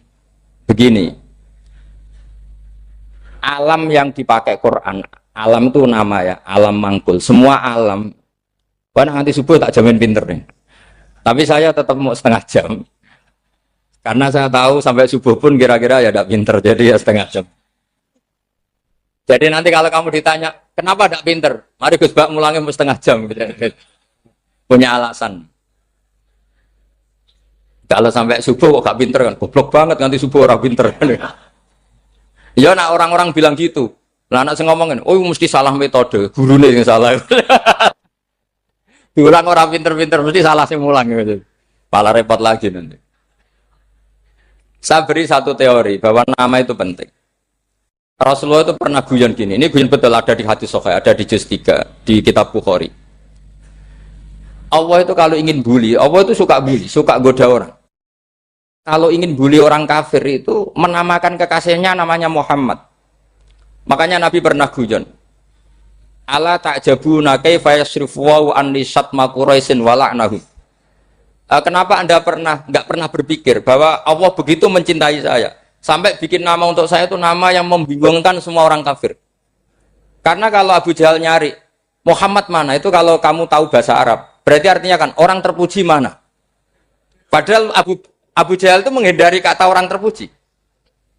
Begini. Alam yang dipakai Quran, alam itu nama ya, alam mangkul. Semua alam. Wah nanti subuh tak jamin pinter nih. Tapi saya tetap mau setengah jam. Karena saya tahu sampai subuh pun kira-kira ya tidak pinter, jadi ya setengah jam. Jadi nanti kalau kamu ditanya, kenapa tidak pinter? Mari Gus Bak mulangnya mau setengah jam. Punya alasan. Kalau sampai subuh kok gak pinter kan, goblok banget nanti subuh orang pinter. Ya nak orang-orang bilang gitu. Lah anak saya ngomongin, oh mesti salah metode, gurunya yang salah. Diulang orang pinter-pinter mesti salah sih mulang gitu. Malah repot lagi nanti. Saya beri satu teori bahwa nama itu penting. Rasulullah itu pernah guyon gini, ini guyon betul ada di hadis Sahih, ada di juz 3 di kitab Bukhari. Allah itu kalau ingin bully, Allah itu suka bully, suka goda orang. Kalau ingin bully orang kafir itu menamakan kekasihnya namanya Muhammad. Makanya Nabi pernah guyon. Ala ta'jabuna kaifa yasrifu wa anni syatma Quraisyin wa la'nahu. Kenapa Anda enggak pernah berpikir bahwa Allah begitu mencintai saya sampai bikin nama untuk saya itu nama yang membingungkan semua orang kafir. Karena kalau Abu Jahal nyari Muhammad mana itu kalau kamu tahu bahasa Arab, berarti artinya kan orang terpuji mana? Padahal Abu Jahal itu menghindari kata orang terpuji.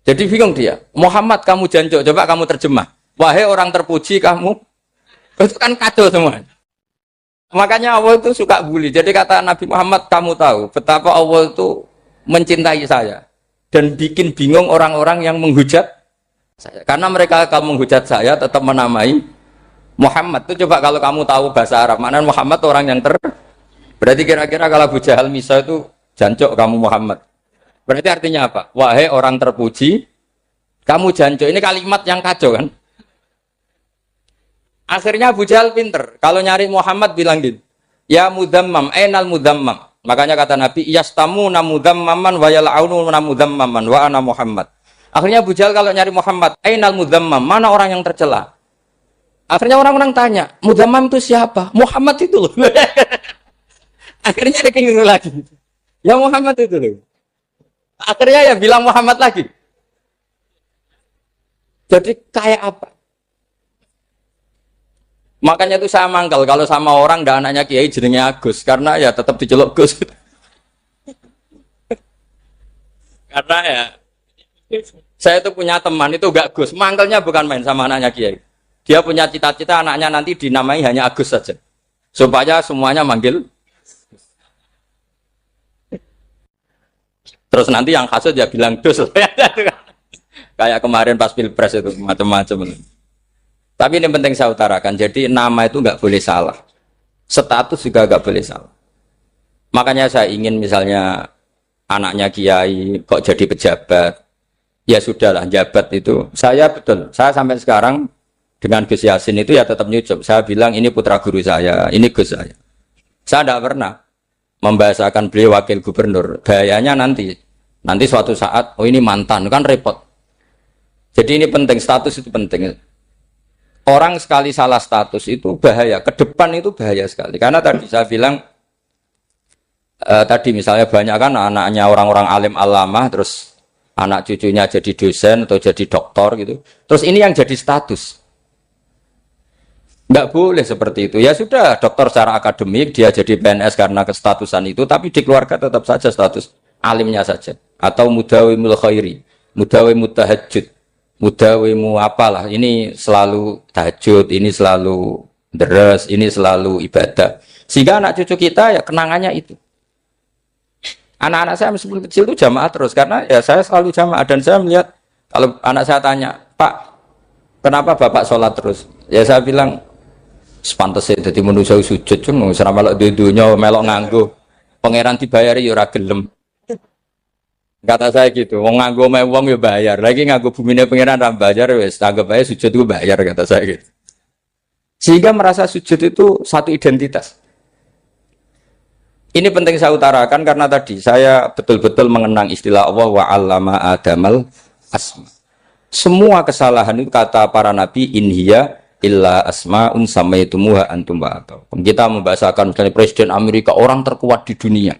Jadi bingung dia. Muhammad kamu jancuk, coba kamu terjemah. Wahai orang terpuji kamu, itu kan kacau semua. Makanya Allah itu suka bully. Jadi kata Nabi Muhammad, kamu tahu betapa Allah itu mencintai saya dan bikin bingung orang-orang yang menghujat saya. Karena mereka kalau menghujat saya tetap menamai Muhammad. Itu coba kalau kamu tahu bahasa Arab, maknanya Muhammad orang yang berarti kira-kira kalau Abu Jahal Misa itu jancuk kamu Muhammad. Berarti artinya apa? Wahai orang terpuji, kamu jancuk. Ini kalimat yang kacau kan? Akhirnya Abu Jahal pinter. Kalau nyari Muhammad bilang gitu. Ya mudhammam, ainal mudhammam. Makanya kata Nabi, yastamuna mudhammaman wa yal'aununa mudhammaman wa ana Muhammad. Akhirnya Abu Jahal kalau nyari Muhammad, ainal mudhammam, mana orang yang tercela? Akhirnya orang-orang tanya, mudhammam itu siapa? Muhammad itu loh. Akhirnya dia keliru lagi. Ya Muhammad itu loh. Akhirnya ya bilang Muhammad lagi. Jadi kayak apa? Makanya itu saya mangkal kalau sama orang dan anaknya Kiai jenenge Agus karena ya tetap diceluk Gus. Karena ya saya itu punya teman itu enggak Gus, mangkalnya bukan main sama anaknya Kiai. Dia punya cita-cita anaknya nanti dinamai hanya Agus saja. Supaya semuanya manggil. Terus nanti yang hasut ya bilang Dus. Kayak kemarin pas Pilpres itu macam-macam. Tapi ini penting saya utarakan, jadi nama itu nggak boleh salah, status juga nggak boleh salah. Makanya saya ingin misalnya anaknya Kiai kok jadi pejabat, ya sudahlah jabat itu. Saya betul, saya sampai sekarang dengan Gus Yasin itu ya tetap nyucup. Saya bilang ini putra guru saya, ini Gus saya. Saya tidak pernah membahasakan beliau wakil gubernur. Bahayanya nanti suatu saat, oh ini mantan, kan repot. Jadi ini penting, status itu penting. Orang sekali salah status itu bahaya, ke depan itu bahaya sekali. Karena tadi saya bilang tadi misalnya banyak kan anaknya orang-orang alim alamah, terus anak cucunya jadi dosen atau jadi doktor gitu. Terus ini yang jadi status. Nggak boleh seperti itu. Ya sudah, dokter secara akademik, dia jadi PNS karena kestatusan itu, tapi di keluarga tetap saja status alimnya saja. Atau mudawimul khairi, mudawimul tahajud, mudawimu apalah. Ini selalu tahajud, ini selalu deres, ini selalu ibadah. Sehingga anak cucu kita ya kenangannya itu. Anak-anak saya meskipun kecil itu jamaah terus, karena ya saya selalu jamaah. Dan saya melihat, kalau anak saya tanya, Pak, kenapa Bapak sholat terus? Ya saya bilang, sepantasnya jadi manusia sujud, cuma selama melok dudunya, melok nganggo. Pangeran dibayari ya ora gelem. Kata saya gitu, wong nganggo mewong ya bayar. Lagi nganggo bumine pangeran ra bayar wis, anggap aja sujud itu bayar, kata saya gitu. Sehingga merasa sujud itu satu identitas. Ini penting saya utarakan karena tadi saya betul-betul mengenang istilah Allah wa 'allama Adamal asma. Semua kesalahan itu kata para nabi in hiya illa asma'un samaitumuha antum ba'atau. Kita membahasakan misalnya Presiden Amerika orang terkuat di dunia.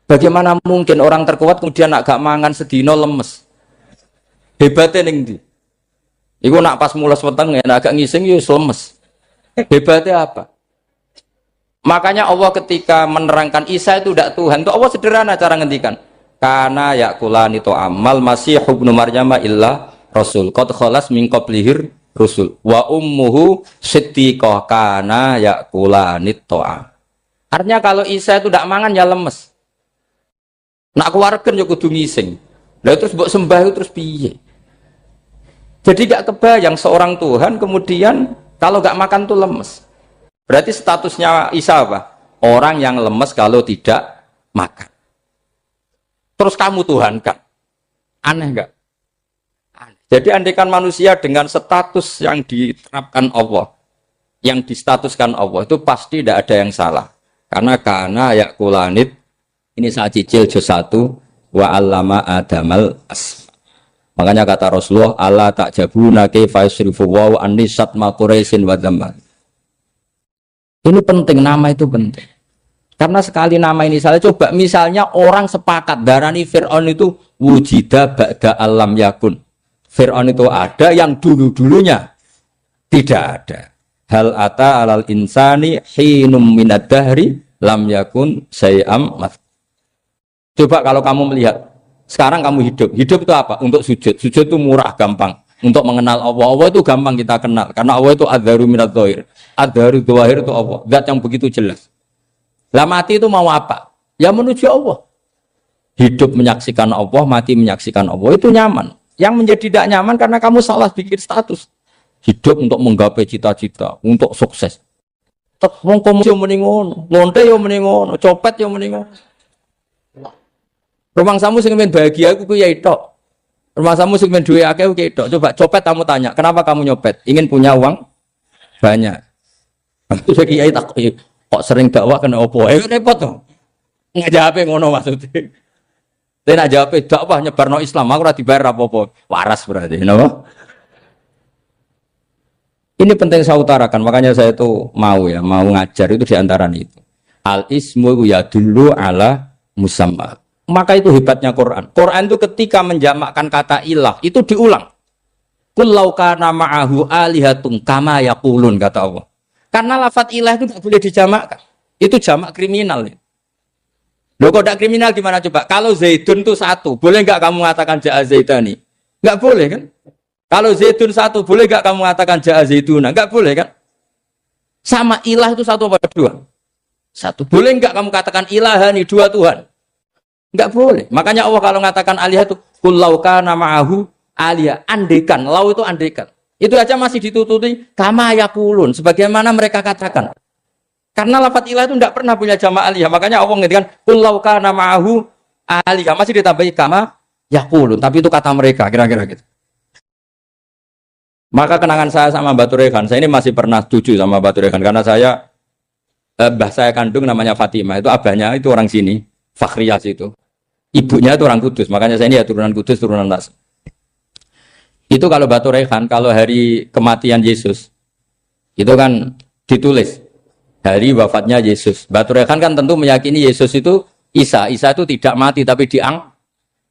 Bagaimana mungkin orang terkuat kemudian agak mangan sedino lemes? Hebatnya ning ndi? Iku nak pas mules weteng agak ngising ya lemes. Hebatnya apa? Makanya Allah ketika menerangkan Isa itu tidak Tuhan, itu Allah sederhana cara ngendikan. Karena yakulani to amal masih ibnu Maryam illa rasul. Qad khalas min qablihir rusul. Wa ummuhu siddiqah kana yakulani to'am. Artinya kalau Isa itu tidak mangan ya lemes. Nak keluarkan ya kudu ngising. Lah terus mbok sembah terus piye? Jadi gak kebayang seorang Tuhan kemudian kalau gak makan tuh lemes. Berarti statusnya Isa apa? Orang yang lemes kalau tidak makan. Terus kamu Tuhan kan? Aneh enggak? Aneh. Jadi andaikan manusia dengan status yang diterapkan Allah, yang distatuskan Allah, itu pasti tidak ada yang salah. Karena yakulanit, ini saya cicil juz 1, wa 'allama Adamal asma. Makanya kata Rasulullah, Allah tak jabuna kaifa yusrifu wa anisat ma quraisin wa dhamma. Ini penting, nama itu penting. Karena sekali nama ini salah, coba misalnya orang sepakat darani Fir'aun itu wujida ba'da alam yakun. Fir'aun itu ada yang dulu-dulunya tidak ada. Hal ata alal insani hinum minad dahri lam yakun say'am math. Coba kalau kamu melihat sekarang kamu hidup itu apa? Untuk sujud. Sujud itu murah, gampang. Untuk mengenal Allah. Allah itu gampang kita kenal. Karena Allah itu adzaru minadz dzahir. Adzaru dzahir itu Allah. Zat yang begitu jelas. Lah mati itu mau apa? Ya menuju Allah. Hidup menyaksikan Allah, mati menyaksikan Allah. Itu nyaman. Yang menjadi tidak nyaman karena kamu salah bikin status. Hidup untuk menggapai cita-cita, untuk sukses. Tek wong komo yo muni ngono, lonte yo muni ngono, copet yo muni ngono. Rumangsamu sing men bahagia aku ku ya tok. Rumangsamu sing men duwe akeh ku tok. Coba copet kamu tanya, kenapa kamu nyopet? Ingin punya uang banyak. Itu saya kiai tak kok sering dakwah kena opo? Repot to. Ngajape ngono maksudnya. Tapi nak jawab dakwah nyebarno Islam, aku ora dibayar apa-apa. Waras berarti, napa? Ini penting saya utarakan, makanya saya itu mau ngajar itu diantara itu. Al ismu ya dulu ala musamma. Maka itu hebatnya Quran. Quran itu ketika menjamakkan kata ilah itu diulang. Qul law kana ma'ahu alihatun kama yaqulun, kata Allah. Karena lafadz ilah itu tidak boleh dijamakkan. Itu jamak kriminal. Loh kok tidak kriminal gimana coba? Kalau Zaidun itu satu, boleh nggak kamu mengatakan ja'a Zaidani? Nggak boleh kan? Kalau Zaidun satu, boleh nggak kamu mengatakan ja'a Zaiduna? Nggak boleh kan? Sama ilah itu satu apa dua? Satu. Boleh nggak kamu katakan ilahani, dua Tuhan? Nggak boleh. Makanya Allah kalau mengatakan alihah itu qul law kana ma'ahu alihah, andekan. Lau itu andekan. Itu aja masih ditututi kama yaqulun, sebagaimana mereka katakan. Karena lafadz ilah itu tidak pernah punya jama' alihah. Makanya Allah mengatakan qul law kana ma'ahu alihah, masih ditambahi kama yaqulun, tapi itu kata mereka, kira-kira gitu. Maka kenangan saya sama Batu Rehan, saya ini masih pernah setuju sama Batu Rehan karena saya mbah saya kandung namanya Fatimah, itu abahnya itu orang sini, Fakhriyah itu. Ibunya itu orang Kudus, makanya saya ini ya turunan Kudus, turunan Nas. Itu kalau Batu Rehan, kalau hari kematian Yesus, itu kan ditulis hari wafatnya Yesus. Batu Rehan kan tentu meyakini Yesus itu Isa itu tidak mati tapi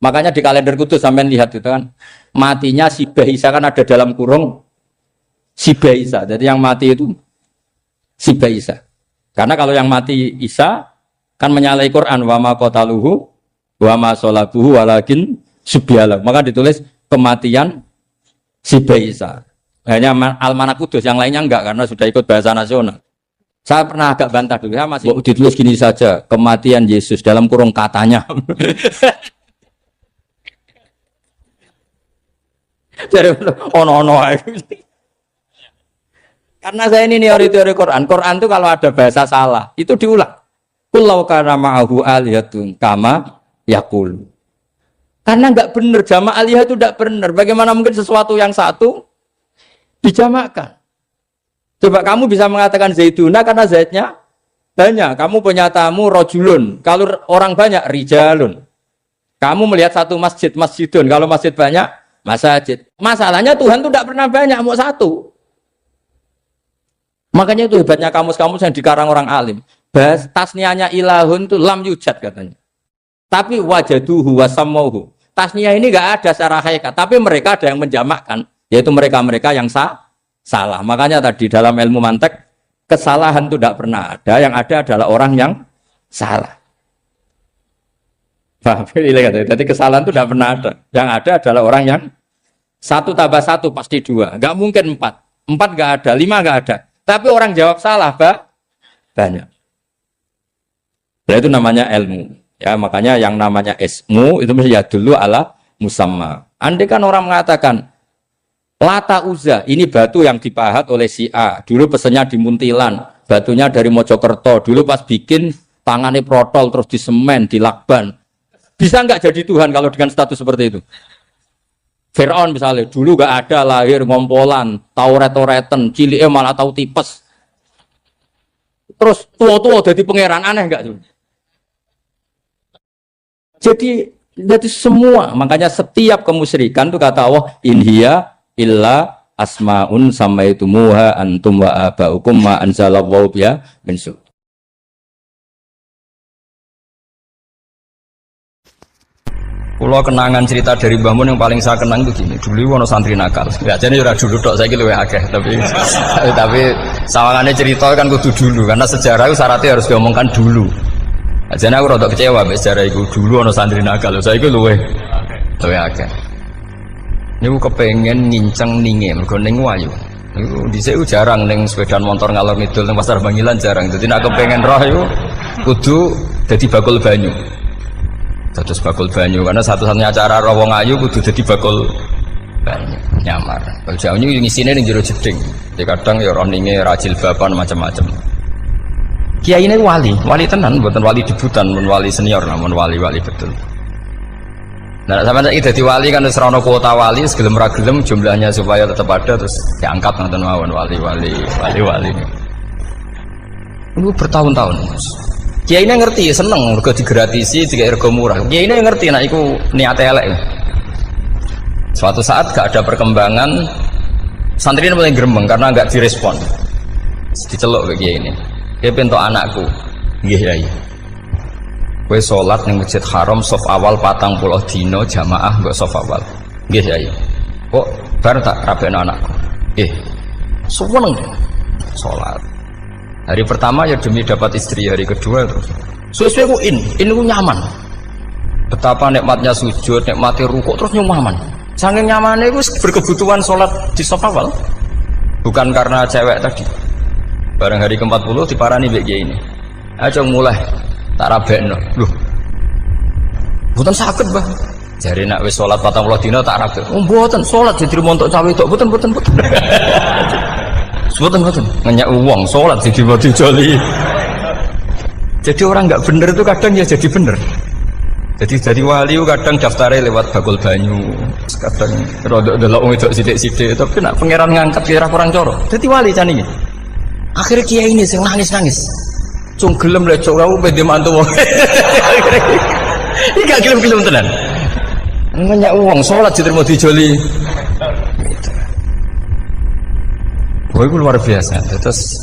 makanya di kalender kudus sampai lihat itu kan matinya Sibah Isa kan ada dalam kurung Sibah Isa. Jadi yang mati itu Sibah Isa. Karena kalau yang mati Isa kan menyalahi Quran wa ma qataluhu wa ma salabuhu walakin subyala. Maka ditulis kematian Sibah Isa. Hanya Almanak Kudus, yang lainnya enggak karena sudah ikut bahasa nasional. Saya pernah agak bantah dulu, saya masih ditulis gini saja, kematian Yesus dalam kurung katanya. Jadi ono. Karena saya ini teori Quran. Quran itu kalau ada bahasa salah, itu diulang. Kullau kana ma'ahu aliyatun kama yaqul. Karena enggak benar, jama' aliyah itu enggak benar. Bagaimana mungkin sesuatu yang satu dijamakkan? Coba kamu bisa mengatakan Zaiduna karena Zaidnya banyak. Kamu punya tamu rojulun. Kalau orang banyak rijalun. Kamu melihat satu masjid, masjidun. Kalau masjid banyak, masjid. Masalahnya Tuhan itu tidak pernah banyak, mau satu. Makanya itu hebatnya kamus-kamus yang dikarang orang alim. Tasniahnya ilahun itu lam yujad katanya. Tapi wajaduhu wasamauhu. Tasniah ini enggak ada secara hakikat, tapi mereka ada yang menjamakkan, yaitu mereka-mereka yang salah. Makanya tadi dalam ilmu mantek kesalahan itu tidak pernah ada, yang ada adalah orang yang salah. Paham? Jadi kesalahan itu tidak pernah ada. Yang ada adalah orang yang 1 tambah 1 pasti 2. Enggak mungkin 4. 4 enggak ada, 5 enggak ada. Tapi orang jawab salah, banyak. Nah, itu namanya ilmu. Ya, makanya yang namanya ismu itu mesti ya dulu ala musamma. Andai kan orang mengatakan Lata Uzza, ini batu yang dipahat oleh si A. Dulu pesennya di Muntilan, batunya dari Mojokerto. Dulu pas bikin tangannya protol terus disemen, dilakban. Bisa nggak jadi Tuhan kalau dengan status seperti itu? Fir'aun misalnya, dulu nggak ada lahir ngompolan, tahu retoreten, ciliknya malah tahu tipes. Terus tua-tua jadi pangeran, aneh nggak tuh? Jadi semua, makanya setiap kemusyrikan itu kata Allah, inhiya illa asmaun samaitumuha antum wa abaukum ma anzalallahu biha min sultan. Kalau kenangan cerita dari Mbah Mun yang paling saya kenang itu gini, dulu ono santri nakal. Ya jadi ora dulu tok saiki luwih akeh, tapi sawangane cerita kan kudu dulu karena sejarah itu syaratnya harus diomongkan dulu. Jadi aku rada kecewa mbek sejarah itu, dulu ono santri nakal, saiki luwih akeh. Niku kepengen nginceng ninge mergo ning wayu. Niku dhisik jarang ning sepeda motor ngalor ngidul ning pasar Bangilan jarang. Dadi nek kepengen roh iku kudu dadi bakul banyu. Dados bakul banyu karena satu-satunya cara roh wong ayu kudu dadi bakul banyu nyamar. Bakul banyu ngisine ning jero jeding. Jadi kadang ya roh ninge rajil bapan macam-macam. Kiai ini wali tenan, bukan wali debutan, bukan wali senior, namun wali betul. Nah, sampai saiki dadi wali kan wis ora ana kuota wali, segelem ra gelem jumlahnya supaya tetap ada terus diangkat ngoten mawon wali. Ini bertahun-tahun. Kiai ini ngerti, seneng mergo digratisi, digawe rego murah. Kiai ini ngerti nek iku niate elek. Suatu saat gak ada perkembangan, santri ini mulai gremeng karena gak direspon. Diceluk ke kiai ini. Dia pentok anakku. Nggih, Yai. Kowe salat ning Masjid Haram saf awal 40 dina jamaah mbok saf awal. Nggih, Yai. Kok bar tak rabekno anakku. Nggih. Seneng salat. Hari pertama ya demi dapat istri, hari kedua terus. Suwe-suwe ku ku nyaman. Betapa nikmatnya sujud, nikmati rukuk terus nyaman. Saking nyamannya ku berkebutuhan salat di saf awal. Bukan karena cewek tadi. Barang hari ke-40 diparani mbek kiai ini. Aja mulai tak rabekno. Loh. Mboten saged, Mbah. Jare nek wis salat 40 dina tak rabek. Oh, mboten salat jadi montok cawe tok. Mboten. Mboten. Ngenyak uang salat jadi mau dijoli. Jadi orang enggak bener itu kadang ya jadi bener. Jadi wali kadang daftarnya lewat bakul banyu. Kadang rodok delok wedok sithik-sithik tapi nek pangeran ngangkat kira kurang coro. Dadi wali cani. Akhirnya kiai ini sing nangis. Cung gelem lek cok aku pede mantu wong. Iki gak gelem tenan. Ngenyak uang salat diterima dijoli. Wah, itu luar biasa. Terus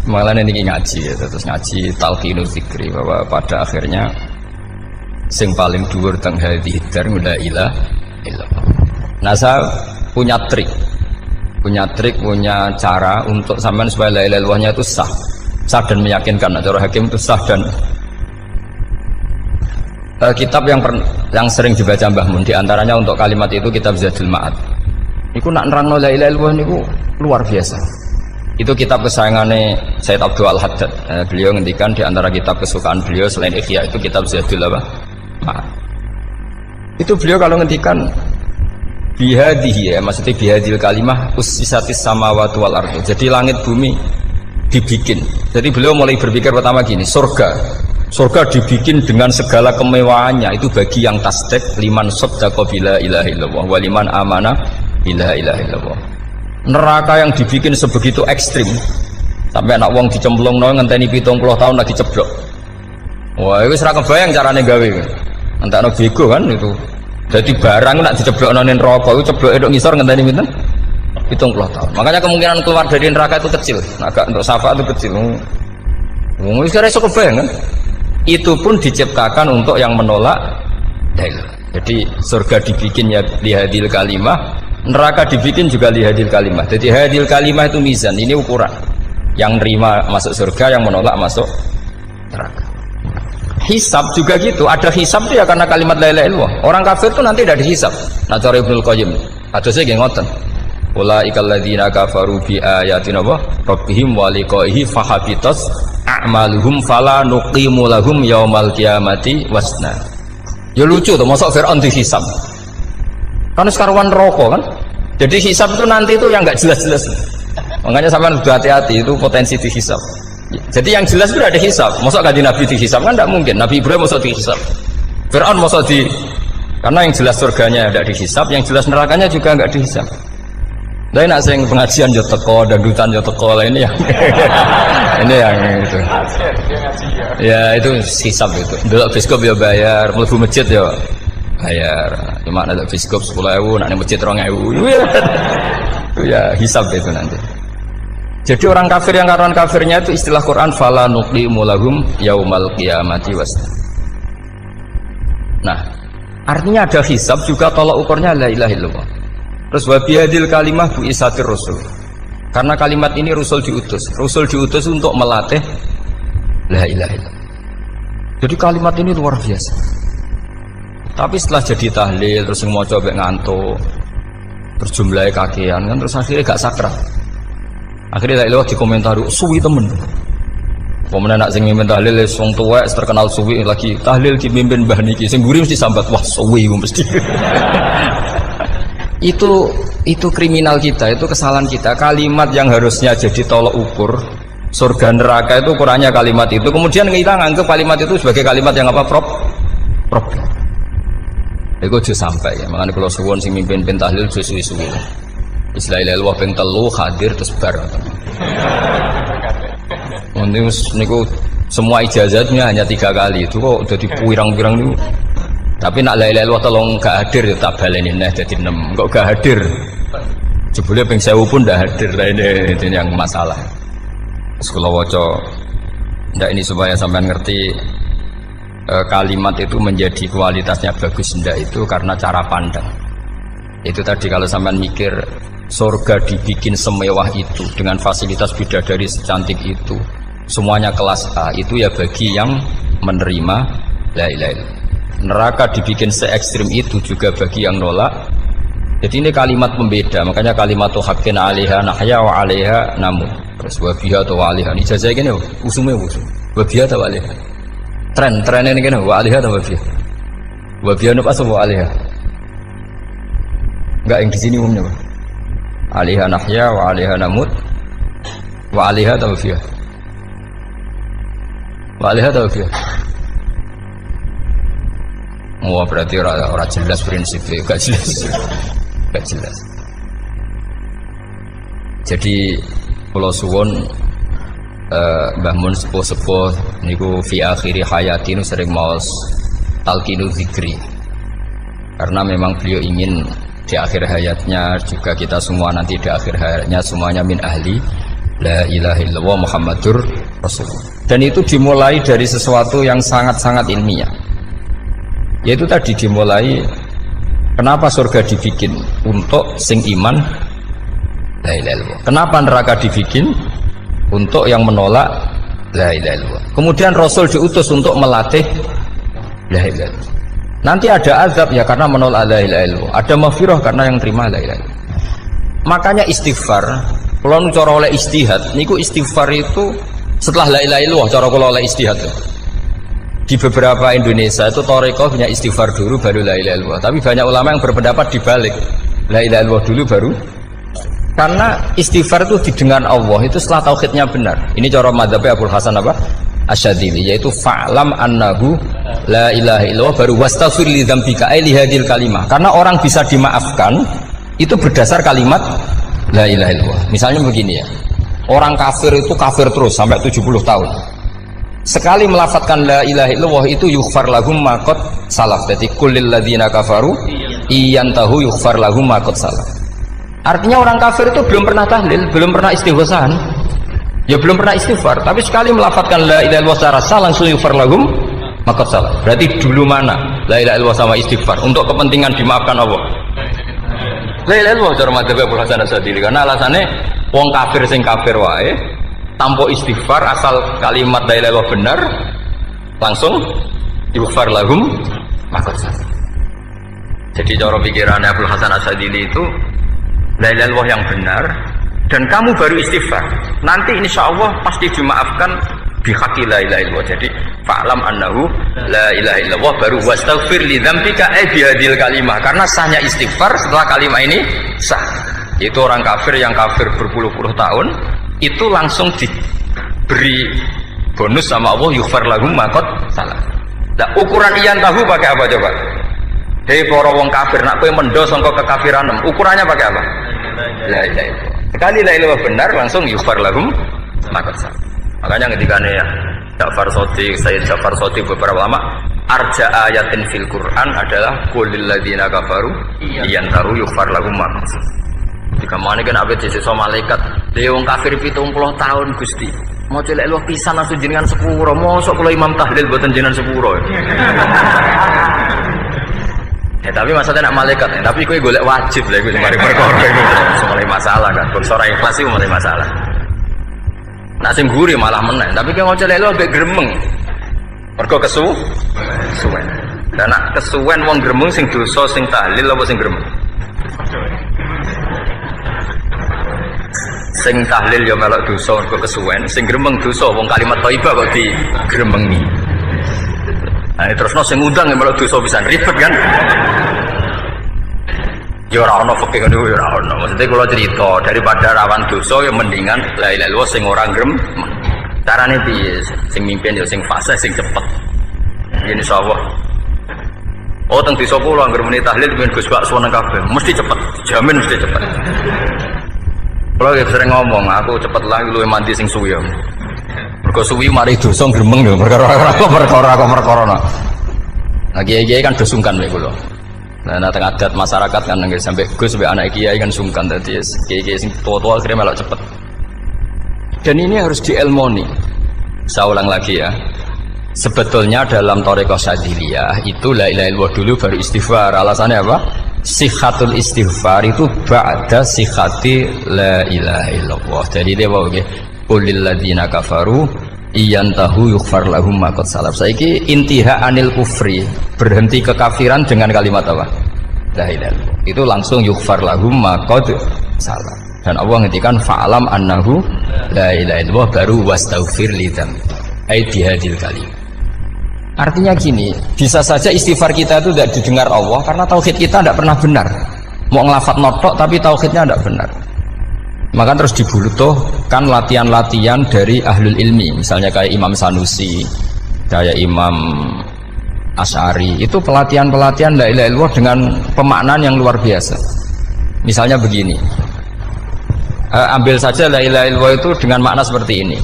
Malah ini ngaji ya, terus ngaji talqinu zikri bahwa pada akhirnya sing paling dhuwur teng hadhihi dar la ilaha illallah. Nah, saya punya trik, punya cara untuk sampean supaya la ilaha illallahnya itu sah dan meyakinkan. Nah, cara hakim itu sah dan kitab yang sering dibaca Mbah Mun diantaranya untuk kalimat itu kitab Zadul Ma'ad. Iku nak nerangno la ilaha illallah niku luar biasa. Itu kitab kesayangannya Sayyid Abdul Al-Haddad. Beliau ngendikan di antara kitab kesukaan beliau selain Ihya itu kitab Zadul Ma'ad. Itu beliau kalau ngendikan bihadihi, maksudnya bihadil kalimah ussisatis samawati wal ardu. Jadi langit bumi dibikin. Jadi beliau mulai berpikir pertama gini, surga dibikin dengan segala kemewahannya itu bagi yang tasdik liman saddaqa bila ilaha illallah wa liman amana bila ilaha illallah. Neraka yang dibikin sebegitu ekstrim sampai anak wong dicemplungno ngenteni 70 tahun lagi ceblok. Wah, itu ora kebayang carane gawe. Entakno bego kan itu. Jadi barang nak diceblokno ning neraka itu cebloke tok ngisor ngenteni pinten? 70 tahun. Makanya kemungkinan keluar dari neraka itu kecil. Agak untuk syafaat itu kecil. Wong wis ora iso kebayang kan? Itu pun diciptakan untuk yang menolak dalil. Jadi surga dibikin ya lihadil kalimah, neraka dibikin juga lihadil kalimah. Jadi hadil kalimah itu mizan, ini ukuran. Yang nerima masuk surga, yang menolak masuk neraka. Hisab juga gitu, ada hisab itu ya karena kalimat la ilaha illallah. Orang kafir itu nanti tidak dihisab. Nah, cara Ibnul Qayyim, hadisnya nggih ngoten. Ulaikal ladzina kafaru bi ayatina rabbihim wa liqaihi fahabitas a'maluhum fala nuqimu lahum yaumal qiyamati wasna. Ya lucu tuh, masa Fir'aun dihisab. Kan sekaruan rokok kan. Jadi hisab itu nanti itu yang enggak jelas-jelas. Makanya sampean harus hati-hati, itu potensi dihisab. Jadi yang jelas itu ada hisab. Masa kanjeng Nabi dihisab kan enggak mungkin. Nabi Ibrahim masa dihisab. Fir'aun masa di, karena yang jelas surganya enggak dihisab, yang jelas nerakanya juga enggak dihisab. Tapi nak sing pengajian yo teko, dangdutan yo teko lah ini yang ini yang itu. Ya itu hisab itu. Delok biskop yo bayar, mlebu masjid yo bayar. Cuma ada biskop 10.000, nak ning masjid 2.000. Itu ya hisab itu nanti. Jadi orang kafir yang karuan kafirnya itu istilah Quran fala nuqimu lahum yaumal qiyamati wasna. Nah, artinya ada hisab juga tolak ukurnya la ilaha illallah. Terus wabihadil kalimah bu isatir rasul. Karena kalimat ini rasul diutus untuk melatih la ilaha illallah. Jadi kalimat ini luar biasa. Tapi setelah jadi tahlil terus mau coba ngantuk, terus jumlahnya kakean kan, terus akhirnya gak sakral. Akhirnya la ilaha dikomentari suwi temen. Pemenang nak sing mimpin tahlil wong tuwek terkenal suwi lagi tahlil dipimpin mbah niki sing mburi mesti sambat wah suwi mesti. Itu kriminal kita, itu kesalahan kita. Kalimat yang harusnya jadi tolok ukur surga neraka itu ukurannya kalimat itu. Kemudian kita nganggap kalimat itu sebagai kalimat yang apa? Problem. Itu aja sampai ya. Makanya kalau suwon sing mimpin tahlil aja suwi-suwi. Istilah ilal ping 3 hadir terus bar. Niku semua ijazahnya hanya 3 kali. Itu kok udah dipirang-pirang niku. Tapi nak la ilaha illallah tolong gak hadir ya tak baleni neh dadi 6. Kok gak hadir? Jebule ping 1000 pun ndak hadir. Lah ini yang masalah. Terus kula waca ndak ini supaya sampean ngerti kalimat itu menjadi kualitasnya bagus ndak itu karena cara pandang. Itu tadi kalau sampean mikir surga dibikin semewah itu dengan fasilitas bidadari secantik itu, semuanya kelas A, itu ya bagi yang menerima la ilaha illallah. Neraka dibikin se-ekstrim itu juga bagi yang nolak. Jadi ini kalimat pembeda. Makanya kalimat haqqin 'alaiha nahya wa 'alaiha namut. Terus wa biha atau wa 'alaiha. Ini jajah gini usume usum. Wa biha atau wa 'alaiha. Tren ini gini wa 'alaiha atau wa biha. Wa biha apa wa 'alaiha? Enggak yang di sini umumnya, Pak. 'Alaiha nahya wa 'alaiha namut. Wa 'alaiha atau wa biha. Wa 'alaiha atau wa biha. Oh berarti orang jelas prinsipnya, gak jelas. Jadi kalau suwon Mbah Mun sepuh-sepuh niku fi akhiri hayati nu sering maos talqinu zikri. Karena memang beliau ingin di akhir hayatnya juga kita semua nanti di akhir hayatnya semuanya min ahli la ilaha illallah Muhammadur Rasulullah. Dan itu dimulai dari sesuatu yang sangat-sangat ilmiah, yaitu tadi dimulai kenapa surga dibikin untuk sing iman la ilaha illallah, kenapa neraka dibikin untuk yang menolak la ilaha illallah. Kemudian Rasul diutus untuk melatih la ilaha illallah. Nanti ada azab ya karena menolak la ilaha illallah, ada maghfirah karena yang terima la ilaha illallah. Makanya istighfar, kalau cara oleh istihad niku istighfar itu setelah la ilaha illallah, cara kalau oleh istihad di beberapa Indonesia itu thariqah punya istighfar dulu baru la ilaha illallah, tapi banyak ulama yang berpendapat dibalik, la ilaha illallah dulu baru, karena istighfar itu didengar Allah itu setelah tauhidnya benar. Ini cara madzhabnya Abul Hasan apa? Asyadzili, yaitu fa'lam annahu la ilaha illallah baru wastaghfir li dzambika ai li hadil kalimah. Karena orang bisa dimaafkan itu berdasar kalimat la ilaha illallah. Misalnya begini ya, orang kafir itu kafir terus sampai 70 tahun. Sekali melafatkan la ilaha illallah itu yughfar lahum ma qad salaf. Jadi kullil ladzina kafaru iyantahu yughfar lahum ma qad salaf. Artinya orang kafir itu belum pernah tahlil, belum pernah istighfasan, ya belum pernah istighfar, tapi sekali melafatkan la ilaha illallah secara sah langsung yughfar lahum ma qad salaf. Berarti dulu mana la ilaha illallah sama istighfar untuk kepentingan dimaafkan Allah? La ilaha illallah cara madzhab Abul Hasan Asyadzili, karena alasannya wong kafir sing kafir wae tanpa istighfar, asal kalimat la ilaha illallah benar langsung yughfar lahum ma qad salaf. Jadi cara pikirannya Abul Hasan Asyadzili itu la ilaha illallah yang benar dan kamu baru istighfar, nanti insya Allah pasti dimaafkan bihaqi la ilaha illallah. Jadi fa'lam annahu la ilaha illallah baru wastaghfir li dzambika bihadil kalimah, karena sahnya istighfar setelah kalimat ini sah. Itu orang kafir yang kafir berpuluh-puluh tahun itu langsung diberi bonus sama Allah yughfar lahum ma qad salaf. Nah, ukuran iyan tahu pakai apa coba? Hei para wong kafir nak kowe mendo sangka kekafiran, ukurannya pakai apa? La ilaha illallah. Sekali la ilaha benar langsung yughfar lahum ma qad salaf. Makanya ketika ya Ja'far Shadiq, Sayyid Ja'far Shadiq, beberapa ulama arja ayatin fil Quran adalah qulil ladzina kafaru iyantaru yughfar lahum ma qad salaf. Jika mana kan abet sisa malaikat dia wong kafir 70 tahun Gusti mau celek lu pisan langsung jenengan sepuro, mosok kula imam tahlil boten jenengan sepuro. Tapi maksudnya nak malaikat, tapi kowe golek wajib lah iku mari perkara iku mulai masalah kan. Ora ikhlas iku mulai masalah. Nak sing guri malah meneh, tapi kowe celek lu ambek gremeng. Mergo kesuwen. Dan nak kesuwen wong gremeng sing dosa sing tahlil apa sing gremeng? Sing tahlil ya melok dosa kok kesuwen, sing gremeng dosa wong kalimat thayyibah kok digremengi. Nah, terusno sing ngundang ya melok dosa pisan ribet kan. Ya ora ono fikih ngono ya ora ono. Maksudnya kula cerita daripada rawan dosa ya mendingan la ilaha illallah sing ora gremeng. Carane piye? Sing mimpin ya sing fasih sing cepet. Yen insyaallah. Oh teng desa kula anggere muni tahlil ben Gus Pak suwen kabeh, mesti cepet, jamin mesti cepet. Kalau sering ngomong, aku cepet lagi lu mandi sing suwi. Mergo suwi mari dosa gremeng lho, perkara. Nah kiai-kiai kan do sungkan mek kula. Nah teng adat masyarakat kan nggih sampai Gus sampai anak kiai kan sungkan, dadi kiai-kiai sing tua-tua akhirnya melok cepet. Dan ini harus diilmoni. Saya ulang lagi ya. Sebetulnya dalam thariqah Syadziliyah itu la ilaha illallah dulu baru istighfar. Alasannya apa? Sikhatul istighfar itu ba'da sikhati la ilaha illallah. Jadi dia bawa nggih qulil ladzina kafaru iyantahu yughfar lahum ma qad salaf. Saiki intiha anil kufri, berhenti kekafiran dengan kalimat apa? La ilaha illallah. Itu langsung yughfar lahum ma qad salaf. Dan Allah ngendikan fa'lam annahu la ilaha illallah baru wastaghfir li dzambi. Ai bihadil kalim. Artinya gini, bisa saja istighfar kita itu tidak didengar Allah karena tauhid kita tidak pernah benar. Mau ngelafat notok tapi tauhidnya tidak benar. Maka terus dibutuhkan latihan-latihan dari ahlul ilmi, misalnya kayak Imam Sanusi, kayak Imam Asy'ari. Itu pelatihan-pelatihan la ilaha illallah dengan pemaknaan yang luar biasa. Misalnya begini, ambil saja la ilaha illallah itu dengan makna seperti ini.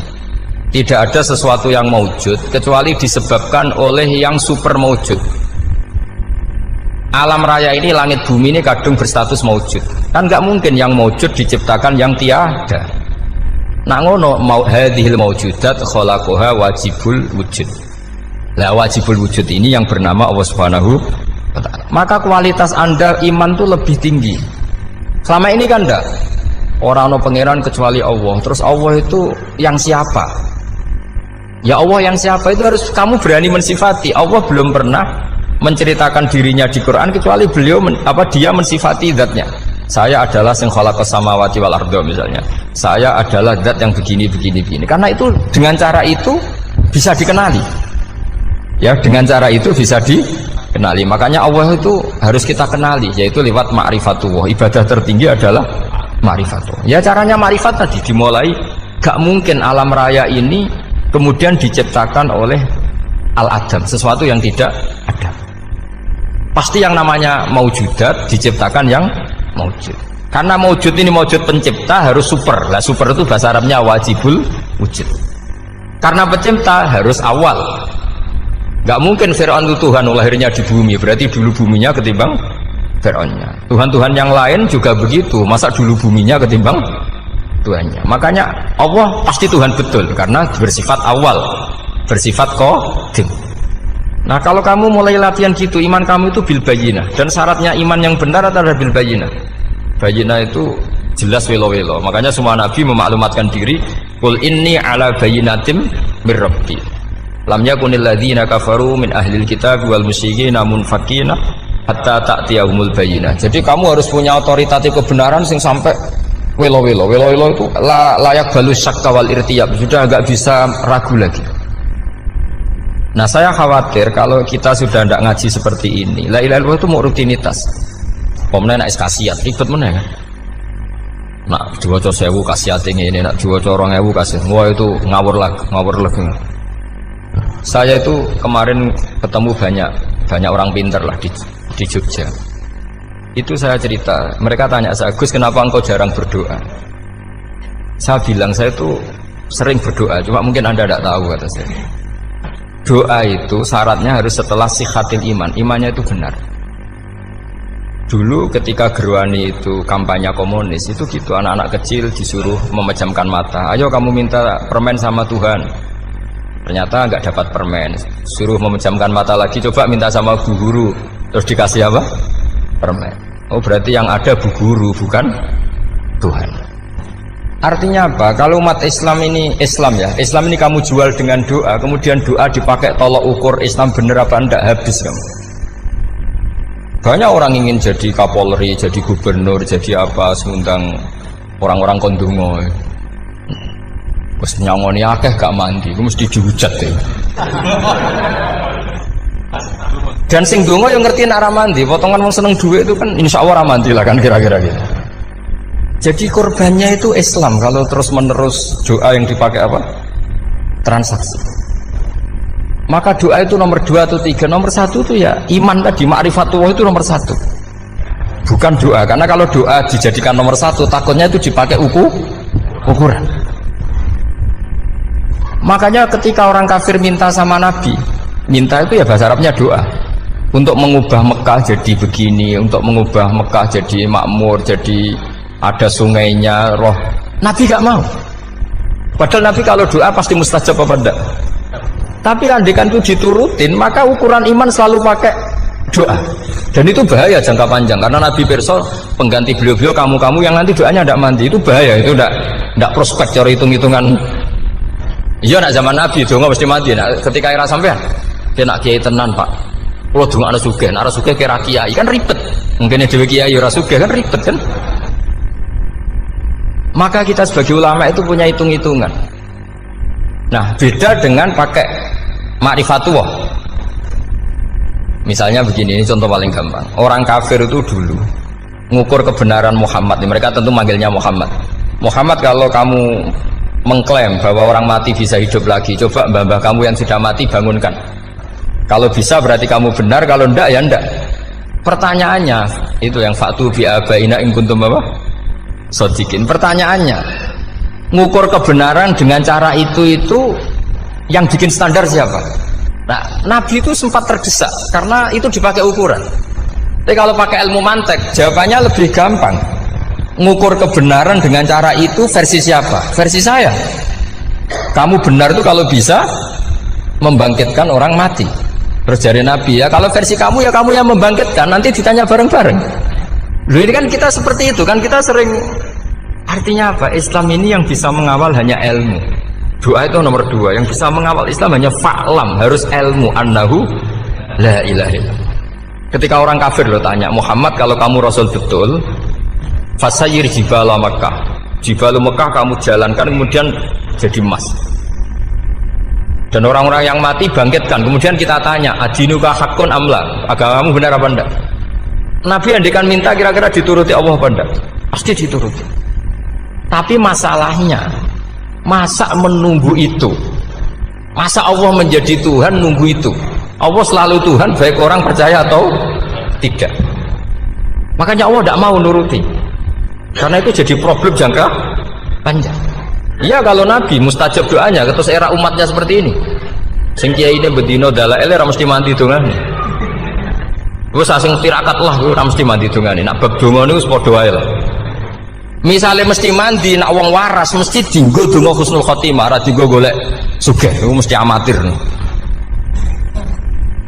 Tidak ada sesuatu yang maujud kecuali disebabkan oleh yang super maujud. Alam raya ini, langit bumi ini kadung berstatus maujud. Kan nggak mungkin yang maujud diciptakan yang tiada. Nak ngono mau hadhil maujudat khalaqaha wajibul wujud. Lah wajibul wujud ini yang bernama Allah Subhanahu wa ta'ala. Maka kualitas Anda iman itu lebih tinggi. Selama ini kan enggak orang no pangeran kecuali Allah. Terus Allah itu yang siapa? Ya Allah yang siapa itu harus kamu berani mensifati. Allah belum pernah menceritakan dirinya di Quran kecuali beliau dia mensifati zatnya. Saya adalah sing khalaqas samawati wal arda misalnya. Saya adalah zat yang begini. Karena itu dengan cara itu bisa dikenali. Ya, dengan cara itu bisa dikenali. Makanya Allah itu harus kita kenali, yaitu lewat ma'rifatullah. Ibadah tertinggi adalah ma'rifatullah. Ya caranya ma'rifat tadi dimulai. Gak mungkin alam raya ini kemudian diciptakan oleh al-adam, sesuatu yang tidak ada. Pasti yang namanya maujudat diciptakan yang maujud. Karena maujud ini maujud pencipta harus super. Lah super itu bahasa Arabnya wajibul wujud. Karena pencipta harus awal. Gak mungkin Fir'aun itu Tuhan lahirnya di bumi, berarti dulu buminya ketimbang Fir'aunnya. Tuhan-Tuhan yang lain juga begitu, masa dulu buminya ketimbang Tuhannya. Makanya Allah pasti Tuhan betul karena bersifat awal, bersifat qadim. Nah kalau kamu mulai latihan gitu, iman kamu itu bil bayyinah. Dan syaratnya iman yang benar adalah bil bayyinah. Bayyinah itu jelas welo-welo. Makanya semua nabi memaklumatkan diri, qul inni ala bayyinatim mir rabbi. Lam yakunil ladzina kafaru min ahlil kitab wal musyrikin munfakina hatta ta'tiyahumul bayyinah. Jadi kamu harus punya otoritatif kebenaran sing sampai welo-welo. Welo-welo itu layak balus syakka wal irtiyab. Sudah agak bisa ragu lagi. Nah saya khawatir kalau kita sudah tidak ngaji seperti ini. La ilaha illallah itu mau rutinitas. Pomnya nak kasiat, ribet mana kan? Nak diwaca 1000 kasiat ini, nak diwaca 2000 kasiat. Wah itu ngawur lagi. Saya itu kemarin ketemu banyak orang pinter lah di Jogja. Itu saya cerita, mereka tanya saya, Gus kenapa engkau jarang berdoa? Saya bilang saya itu sering berdoa, cuma mungkin Anda tidak tahu kata saya. Doa itu syaratnya harus setelah sihatil iman, imannya itu benar. Dulu ketika Gerwani itu kampanye komunis itu gitu, anak-anak kecil disuruh memejamkan mata, ayo kamu minta permen sama Tuhan. Ternyata nggak dapat permen, suruh memejamkan mata lagi, coba minta sama bu guru, terus dikasih apa? Permen. Oh berarti yang ada bu guru bukan Tuhan. Artinya apa? Kalau umat Islam ini Islam ini kamu jual dengan doa, kemudian doa dipakai tolok ukur Islam bener apa enggak, habis kamu. Banyak orang ingin jadi Kapolri, jadi gubernur, jadi apa, mengundang orang-orang kondungo. Wes nyangoni akeh gak mandi, mesti dihujat deh. Dan sing donga yang ngerti nek ora mandi, potongan wong seneng duit itu kan insyaallah ora mandi lah kan kira-kira gitu. Jadi korbannya itu Islam kalau terus menerus doa yang dipakai apa? Transaksi. Maka doa itu nomor 2 atau 3, nomor 1 itu ya iman tadi, ma'rifatullah itu nomor 1. Bukan doa, karena kalau doa dijadikan nomor 1 takutnya itu dipakai ukuran. Makanya ketika orang kafir minta sama Nabi, minta itu ya bahasa Arabnya doa. Untuk mengubah Mekah jadi begini, untuk mengubah Mekah jadi makmur, jadi ada sungainya, roh. Nabi gak mau. Padahal Nabi kalau doa pasti mustajab apa enggak? Tapi andikan itu diturutin, maka ukuran iman selalu pakai doa. Dan itu bahaya jangka panjang, karena Nabi pirsa pengganti beliau-beliau kamu-kamu yang nanti doanya tidak mandi, itu bahaya, itu tidak prospek cara hitung-hitungan. Iya nak zaman Nabi donga mesti mati. Nak ketika era sampean, dia nak kiai tenan Pak. Kalau donga ana sugih, ana sugih kira kiai kan ribet. Mungkin dhewe kiai ora sugih kan ribet kan. Maka kita sebagai ulama itu punya hitung-hitungan. Nah, beda dengan pakai ma'rifatullah. Misalnya begini, ini contoh paling gampang. Orang kafir itu dulu mengukur kebenaran Muhammad. Mereka tentu manggilnya Muhammad. Muhammad, kalau kamu mengklaim bahwa orang mati bisa hidup lagi, coba mbah-mbah kamu yang sudah mati bangunkan. Kalau bisa berarti kamu benar, kalau ndak ya ndak. Pertanyaannya itu yang faktu bi abaina in kuntum apa? Shodiqin. Pertanyaannya, ngukur kebenaran dengan cara itu yang bikin standar siapa? Nah, Nabi itu sempat tergesa karena itu dipakai ukuran. Tapi kalau pakai ilmu mantek, jawabannya lebih gampang. ngukur kebenaran dengan cara itu versi siapa? Versi saya. Kamu benar itu kalau bisa membangkitkan orang mati. Terus dari Nabi, ya kalau versi kamu ya kamu yang membangkitkan, nanti ditanya bareng-bareng. Loh ini kan kita seperti itu kan, kita sering. Artinya apa? Islam ini yang bisa mengawal hanya ilmu. Doa itu nomor 2, yang bisa mengawal Islam hanya fa'lam, harus ilmu, annahu la ilaha illallah. Ketika orang kafir lo tanya, Muhammad kalau kamu Rasul betul, fasayir jibala Makkah, jibalu Mekah kamu jalankan kemudian jadi emas. Dan orang-orang yang mati bangkitkan, kemudian kita tanya, adinuka hakun amla, agamamu benar apa enggak? Nabi andikan minta kira-kira dituruti Allah apa enggak? Pasti dituruti. Tapi masalahnya, masa menunggu itu? Masa Allah menjadi Tuhan nunggu itu? Allah selalu Tuhan baik orang percaya atau tidak. Makanya Allah tidak mau nuruti, karena itu jadi problem jangka panjang. Iya kalau Nabi mustajab doanya, terus era umatnya seperti ini. Sing kiai ini bedino dalail ora mesti mandi dongane. Wis asing tirakat lah ora mesti mandi dongane. Nak bab donga niku wis padha wae lah. Misale mesti mandi, nak wong waras mesti dienggo donga husnul khotimah, ora dienggo golek sugih. Iku mesti amatir.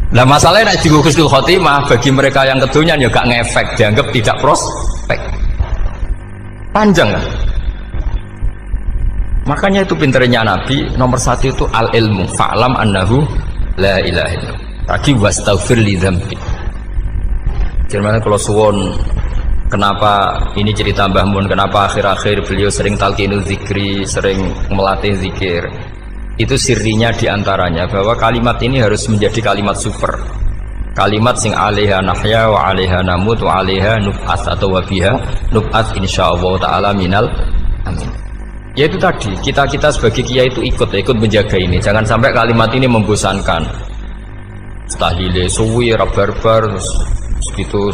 Lah masalahnya nak dienggo husnul khotimah bagi mereka yang kedonyan ya gak ngefek, dianggap tidak prospek. Panjang kan? Makanya itu pinternya Nabi nomor 1 itu al ilmu, fa'lam annahu la ilaha illallah. Lagi wastaghfir li dzambi. Jadi kalau suwon, kenapa ini cerita Mbah Mun, kenapa akhir-akhir beliau sering talqinul zikri, sering melatih zikir. Itu sirinya diantaranya bahwa kalimat ini harus menjadi kalimat super. Kalimat sing alaiha nahya wa alaiha namut wa alaiha nub'ats atau wa biha nub'ats insyaallah taala minal amin. Ya itu tadi, kita sebagai kiai itu ikut menjaga ini. Jangan sampai kalimat ini membosankan. Tahlile suwi rabarbar gitu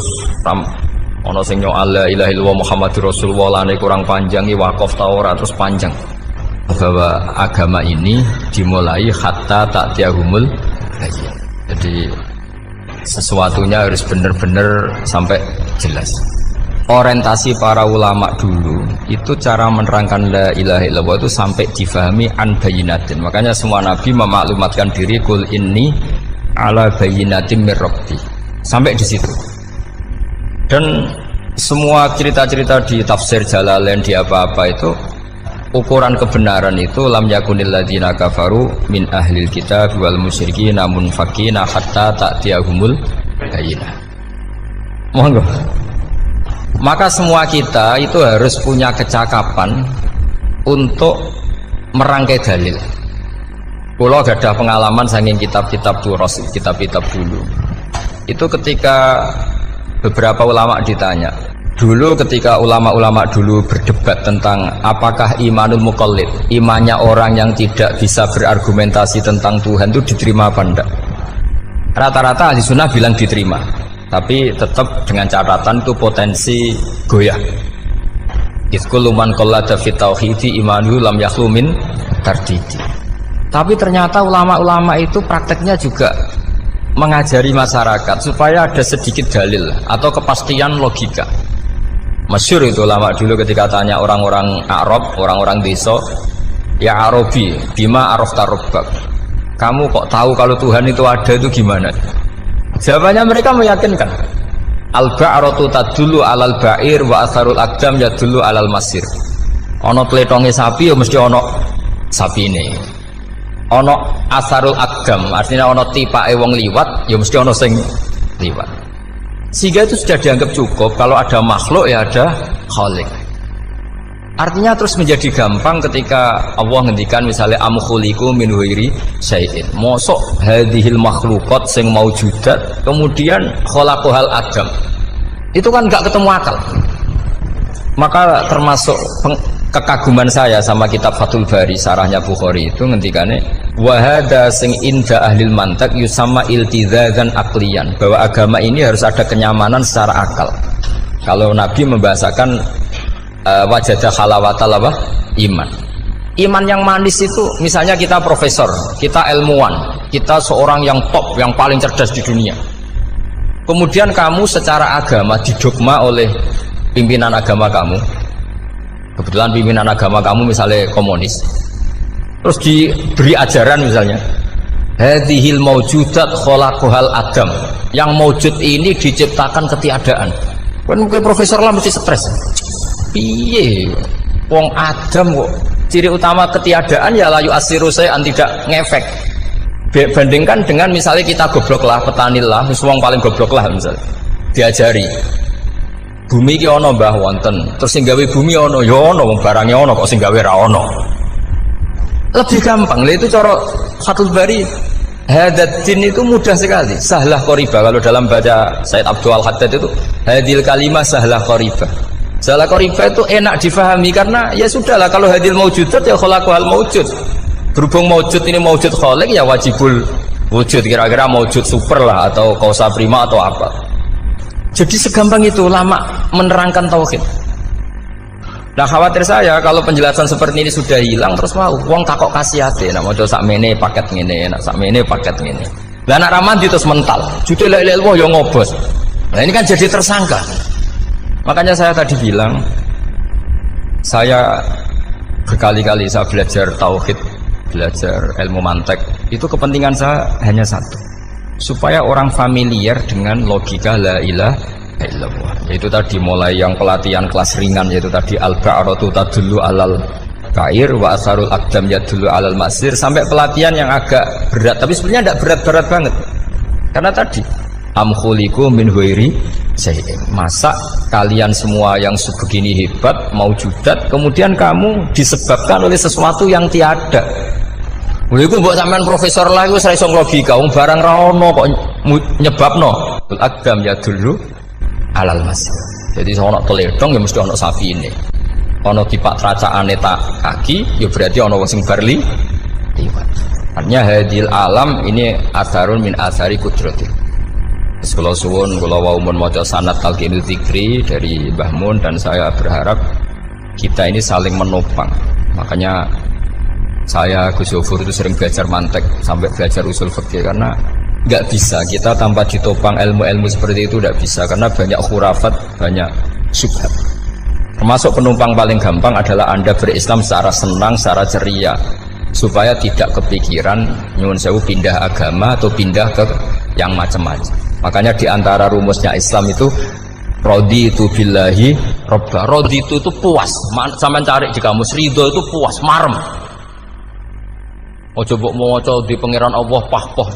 ono sing nyoal la ilaha illallah Muhammadur Rasulullah lane kurang panjang wakaf ta ora terus panjang. Bahwa agama ini dimulai hatta ta'tiyahumul bayyinah. Jadi sesuatunya harus benar-benar sampai jelas. Orientasi para ulama dulu itu cara menerangkan la ilaha illallah itu sampai difahami an bayyinatin. Makanya semua nabi memaklumatkan diri kul inni ala bayyinatin mir rabbi. Sampai di situ. Dan semua cerita-cerita di tafsir Jalalain di apa-apa itu ukuran kebenaran itu lam yakunil ladzina kafaru min ahlil kitab wal musyrikin namun fakina hatta ta'tiyahumul bayyinah. Monggo. Maka semua kita itu harus punya kecakapan untuk merangkai dalil. Kalau gak ada pengalaman saking kitab-kitab turos, kitab-kitab dulu. Itu ketika beberapa ulama ditanya. Dulu ketika ulama-ulama dulu berdebat tentang apakah imanul muqallid, imannya orang yang tidak bisa berargumentasi tentang Tuhan itu diterima apa enggak? Rata-rata ahli sunnah bilang diterima, tapi tetap dengan catatan itu potensi goyah. Iskul man qallada fit tauhidi imanuhu lam yakhlu min tardidi. Tapi ternyata ulama-ulama itu prakteknya juga mengajari masyarakat supaya ada sedikit dalil atau kepastian logika. Masyhur itu ulama dulu ketika tanya orang-orang Arab, orang-orang desa, ya Arabi, bima arafta rabbak. Kamu kok tahu kalau Tuhan itu ada, itu gimana? Jawabannya mereka meyakinkan. Al-ba'ratu tadullu alal ba'ir wa atharul aqdam yadullu alal masir. Ono tletonge sapi ya mesti ono sapine. Ono atharul aqdam artinya ono tipake wong liwat ya mesti ono sing liwat. Sehingga itu sudah dianggap cukup kalau ada makhluk ya ada khalik. Artinya terus menjadi gampang ketika Allah ngendikan misalnya am khuliqu min ghairi syai'in. Mosok hadhil makhluqat sing maujudat kemudian khalaqahal adam. Itu kan enggak ketemu akal. Maka termasuk kekaguman saya sama kitab Fathul Bari sarahnya Bukhari itu ngendikane wa hadza sing inda ahlil mantak yusamma iltizazan aqliyan, bahwa agama ini harus ada kenyamanan secara akal. Kalau Nabi membahasakan wajadah halawatal apa? Iman. Iman yang manis itu misalnya kita profesor, kita ilmuwan, kita seorang yang top, yang paling cerdas di dunia. Kemudian kamu secara agama didogma oleh pimpinan agama kamu, Kebetulan pimpinan agama kamu misalnya komunis, terus diberi ajaran misalnya hadhil maujudat khalaqahal adam, yang maujud ini diciptakan ketiadaan. Kan mungkin profesor lah mesti stres. Piye wong Adam kok ciri utama ketiadaan ya layu asiru saya tidak ngefek. Bandingkan dengan misalnya kita goblok lah, petani lah, wong paling goblok lah misalnya diajari bumi ki ono mbah wonten, terus sing gawe bumi ono ya ono, wong barangnya ono kok sing gawe ra ono. Lebih gampang. Lah itu cara Fathul Bari. Hadatin itu mudah sekali, sahlah qoriba. Kalau dalam baca Said Abdul Al-Haddad itu hadil kalimah sahlah qoriba. Sahlah qoriba itu enak difahami karena ya sudahlah, kalau hadil maujudat ya khalaqahal maujud. Berhubung maujud ini maujud khaliq ya wajibul wujud, kira-kira maujud super lah atau kausa prima atau apa. Jadi segampang itu lama menerangkan tauhid. Nah khawatir saya kalau penjelasan seperti ini sudah hilang terus mau wong takok kasihate, nak maca sak mene paket ngene, nak sak mene paket ngene. Lah nak ramandi terus mental. Judul la ilaha illallah yo ngobos. Nah ini kan jadi tersangka. Makanya saya tadi bilang saya berkali-kali saya belajar tauhid, belajar ilmu mantek, itu kepentingan saya hanya satu. Supaya orang familiar dengan logika la ilaha illallah. Yaitu tadi mulai yang pelatihan kelas ringan, yaitu tadi al-ba'ratu tadullu alal kair wa asarul aqdam yadullu alal masir, sampai pelatihan yang agak berat, tapi sebenarnya tidak berat-berat banget. Karena tadi am khuliqu min ghairi syai'in, masa kalian semua yang sebegini hebat maujudat kemudian kamu disebabkan oleh sesuatu yang tiada. Iku mbok sampean profesor lah iku ora iso logika, wong barang ra ono kok nyebabno. Al-aqdam yadullu alal masir. Jadi ono teledong ya mesti ono sapi ini. Ono tipak tracaane tak kaki ya berarti ono wong sing barli liwat. Artinya hadil alam ini asarun min asari kudrati. Kula suwun kula wau mun maca sanad talqinul dzikri dari Mbah Mun, dan saya berharap kita ini saling menopang. Makanya saya Gus Yofur itu sering belajar mantek sampai belajar usul fikih, karena nggak bisa kita tanpa ditopang ilmu-ilmu seperti itu, tidak bisa, karena banyak khurafat, banyak syubhat. Termasuk penumpang paling gampang adalah Anda berislam secara senang, secara ceria, supaya tidak kepikiran nyuwun sewu pindah agama atau pindah ke yang macam-macam. Makanya diantara rumusnya Islam itu raditu billahi robba. Raditu itu puas, sampean cari di kamus, ridho itu puas, marem. Ojo mbok maca di pangeran Allah pah-pah.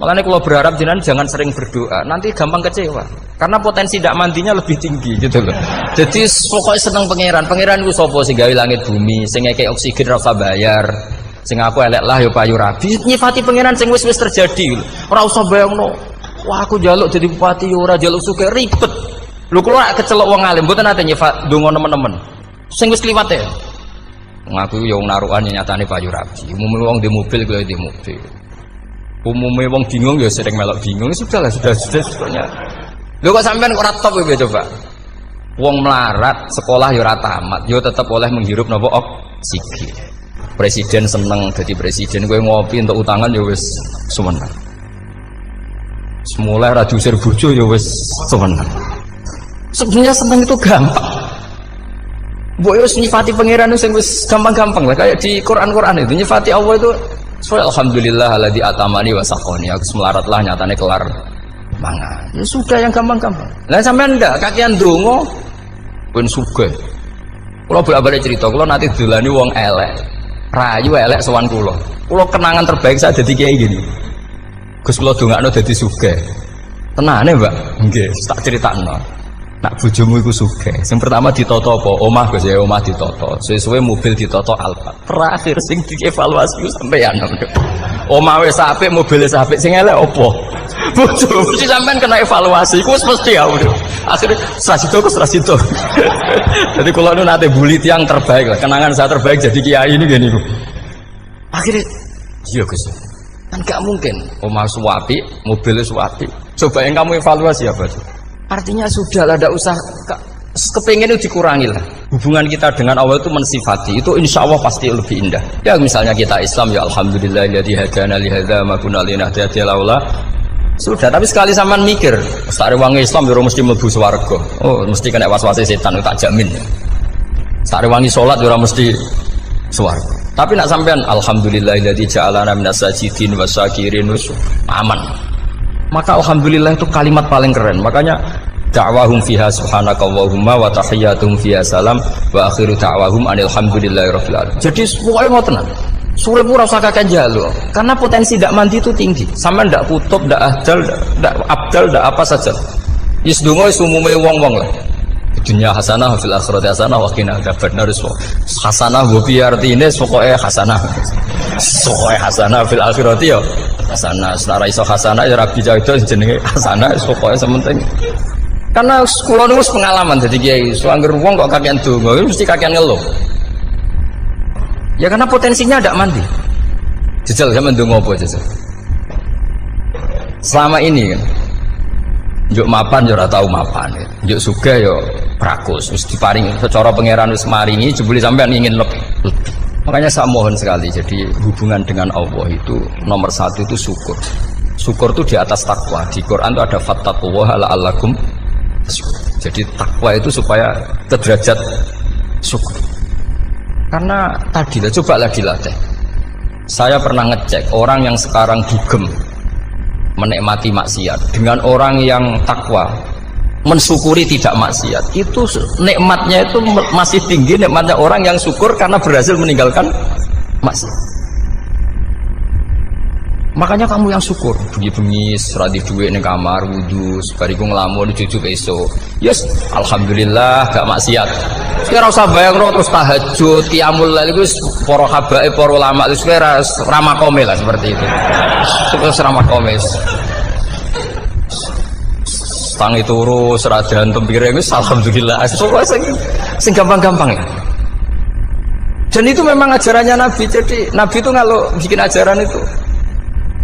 Makanya kalau berharap jenengan jangan sering berdoa, nanti gampang kecewa. Karena potensi tidak mandinya lebih tinggi gitu loh. Jadi pokoknya seneng pangeran. Pangeran itu sapa sing gawe langit bumi, sing ngekek oksigen ora usah bayar. Sing aku elek lah ya payu rabi. Nyifati pangeran sing wis terjadi. Ora usah bayangno. Wah aku njaluk jadi bupati ora njaluk sugih ribet. Lho kula kecelok wong alim mboten ate nyifat donga nemen-nemen. Sing wis kliwat ya. Ngaku ya wong narukan nyatane payu rabi. Umume wong di mobil kaya di mobil. Umumnya wong bingung ya sering melok bingung, sudah sebetulnya. Lho kok sampean ora top ya coba. Wong melarat sekolah ya ora tamat, ya tetep oleh menghirup napa oksigen. Presiden seneng jadi presiden, kowe ngopi untuk utangan ya wis semeneng. Semula ra diusir bojo ya wis semeneng. Sebenarnya seneng itu gampang. Mbok yo nyifati pangeran sing wis gampang-gampang lah, kayak di Quran itu nyifati Allah itu alhamdulillah alladzi atamani wa saqani, aku melaratlah nyatane kelar mangan. Ya sudah yang gampang-gampang. Lah sampean ndak kakean ndonga ben sugih. Kula bolak-balik cerita, kula nanti dolani wong elek. Rayu elek sowan kula. Kula kenangan terbaik saya dadi kiai gini. Gus kula dongakno dadi sugih. Tenane, Mbak? Nggih, tak critakno. Nak bojomu iku sugih. Sing pertama ditoto apa? Omah Gus ya, omah ditoto. Suwe-suwe mobil ditoto Alphard. Terakhir sing dievaluasi sampeyan. Omah wis apik, mobil wis apik, sing elek apa? Bojomu mesti sampean kena evaluasi. Iku wis mesti ya. Akhirnya Srasito. Jadi kalau nu nate bully yang terbaik lah. Kenangan saya terbaik jadi kiai ini gini. Akhirnya iya Gus. Kan gak mungkin omah suwapi, mobil suwapi. Coba yang kamu evaluasi apa tuh? Artinya sudah lah, tidak usah kepengen itu dikurangi lah. Hubungan kita dengan Allah itu mensifati, itu insya Allah pasti lebih indah. Ya misalnya kita Islam, ya alhamdulillahilladzi hadana li hadza ma kunna linahtadiya laula. Sudah, tapi sekali sampean mikir, Ustaz wong Islam yo mesti mlebu swarga. Oh, mesti kena was-wase setan, tak jamin. Tak rewangi salat ora mesti swarga. Tapi nak sampean alhamdulillahilladzi ja'alana minas sajidin wasyakirin aman. Maka alhamdulillah itu kalimat paling keren. Makanya da'wahum fiha subhanakallahumma wa tahiyyatuhum fiha salam wa akhiru da'wahum alhamdulillahirabbil alamin. Jadi pokoke ngoten. Surip ora usah kakek njaluk. Karena potensi ndak mandi itu tinggi. Sampean ndak kutub, ndak ahdal, ndak abdal, ndak apa saja. Wis donga wis umume wong-wong lah. Dunia hasanah fil akhirati hasanah wa qina adzabannar. Hasanah wo piye artine pokoke hasanah. Pokoke hasanah fil akhirati ya hasanah. Ora iso hasanah ya rabi jauh jenenge hasanah pokoke sementing. Karena kula niku pengalaman dadi kiai, anggere wong kok kakean donga mesti kakean ngeluh. Ya karena potensinya ada mandi. Jajal sampean ndonga apa jajal? Selama ini kan njuk mapan yo ora tau mapan. Njuk sugih yo prakus, wis diparingi secara pangeran wis maringi jebule sampean ingin lebih. Makanya saya mohon sekali, jadi hubungan dengan Allah itu nomor satu itu syukur. Syukur itu di atas takwa. Di Quran itu ada fattaqullaha la'allakum tashkurun. Jadi takwa itu supaya ke derajat syukur. Karena tadi lah, cobalah dilatih. Saya pernah ngecek orang yang sekarang dugem menikmati maksiat dengan orang yang takwa mensyukuri tidak maksiat, itu nikmatnya itu masih tinggi nikmatnya orang yang syukur karena berhasil meninggalkan maksiat. Makanya kamu yang syukur, bengi-bengi seradi duit ning kamar wudu, bariku ngelamun cucu esuk. Yes, alhamdulillah gak maksiat. Sekarang usah bayangno terus tahajud, qiyamul lail iku para habaib, para ulama itu sekarang ramakome lah seperti itu. Terus ramakome. Tangi turu seradan tempire wis alhamdulillah. Sing gampang-gampang ya. Dan itu memang ajarannya Nabi. Jadi Nabi itu kalau bikin ajaran itu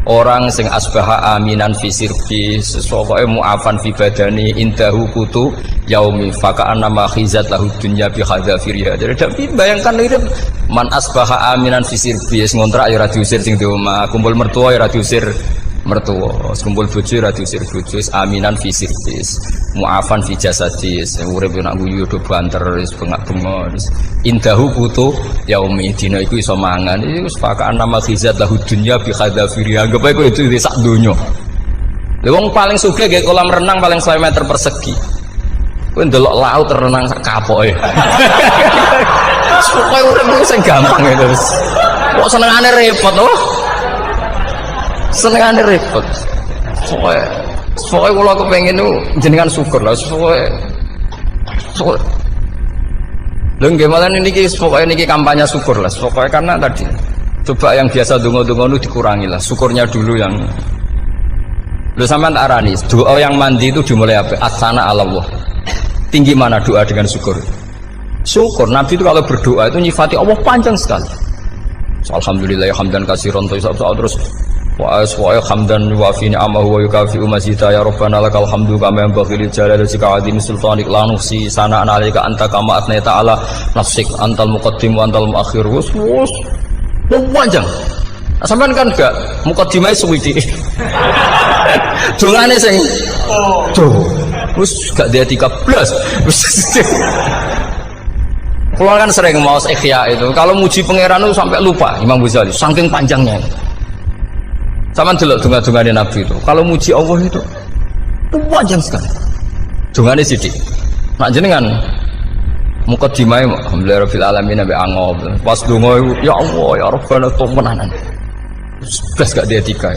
orang sing asbaha aminan fi sirbi sesuatu mu'afan fi badani indahu kutu yaumi faka'anna ma khizat lahu dunya bi hadzafiriha. Jadi bayangkan itu man asbaha aminan fi sirbi ngontrak ya ora diusir sing di omah, kumpul mertua ya ora diusir mertua, kumpul bojo ora diusir bojo, aminan fi sirbi mu'afan fi jasadis urip nak guyu do banter wis bengak-bengok indahu kutu yaumi dina iku iso mangan iku faka'anna ma khizat lahu dunya bi hadzafiriha. Anggap ae itu di sak donya. Lha wong paling sugih nggih kolam renang paling 100 meter persegi. Kowe ndelok laut renang sak kapoke. Pokoke urip ku sing gampang itu wis. Kok senengane repot to? Senengane repot. Pokoke kula kepengin niku jenengan syukur lah. Pokoke lho nggih malah niki pokoke niki kampanye syukur lah. Pokoke karena tadi coba yang biasa dongo-dongo itu dikurangi lah, syukurnya dulu yang lu sampean tak arani doa yang mandi itu dimulai apa? Asana Allah. Tinggi mana doa dengan syukur? Syukur. Nabi itu kalau berdoa itu nyifati Allah panjang sekali. Alhamdulillah hamdan katsiran terus wa hamdan yuwafi ni'amahu wa yukafi mazida ya rabbana lakal hamdu kama yanbaghi lil jalali wajhika azimi sultanik la nuhsi sana'an 'alaika anta kama atnaita 'ala nafsik antal muqaddim wa antal muakhir. Panjang. Sampean kan gak mukadimah suwiti. Dongane sing wis gak dia 13. Kalau kan sering mau ikhya itu, kalau muji pangeran itu sampai lupa Imam Ghazali, saking panjangnya. Sampean delok donga-dongane Nabi itu. Kalau muji Allah itu panjang sekali. Dongane sithik. Nak jenengan mukadimah alhamdulillah rabbil alamin nabi angob pas donga ya Allah ya Rabbana temenanan blas gak dia tiga.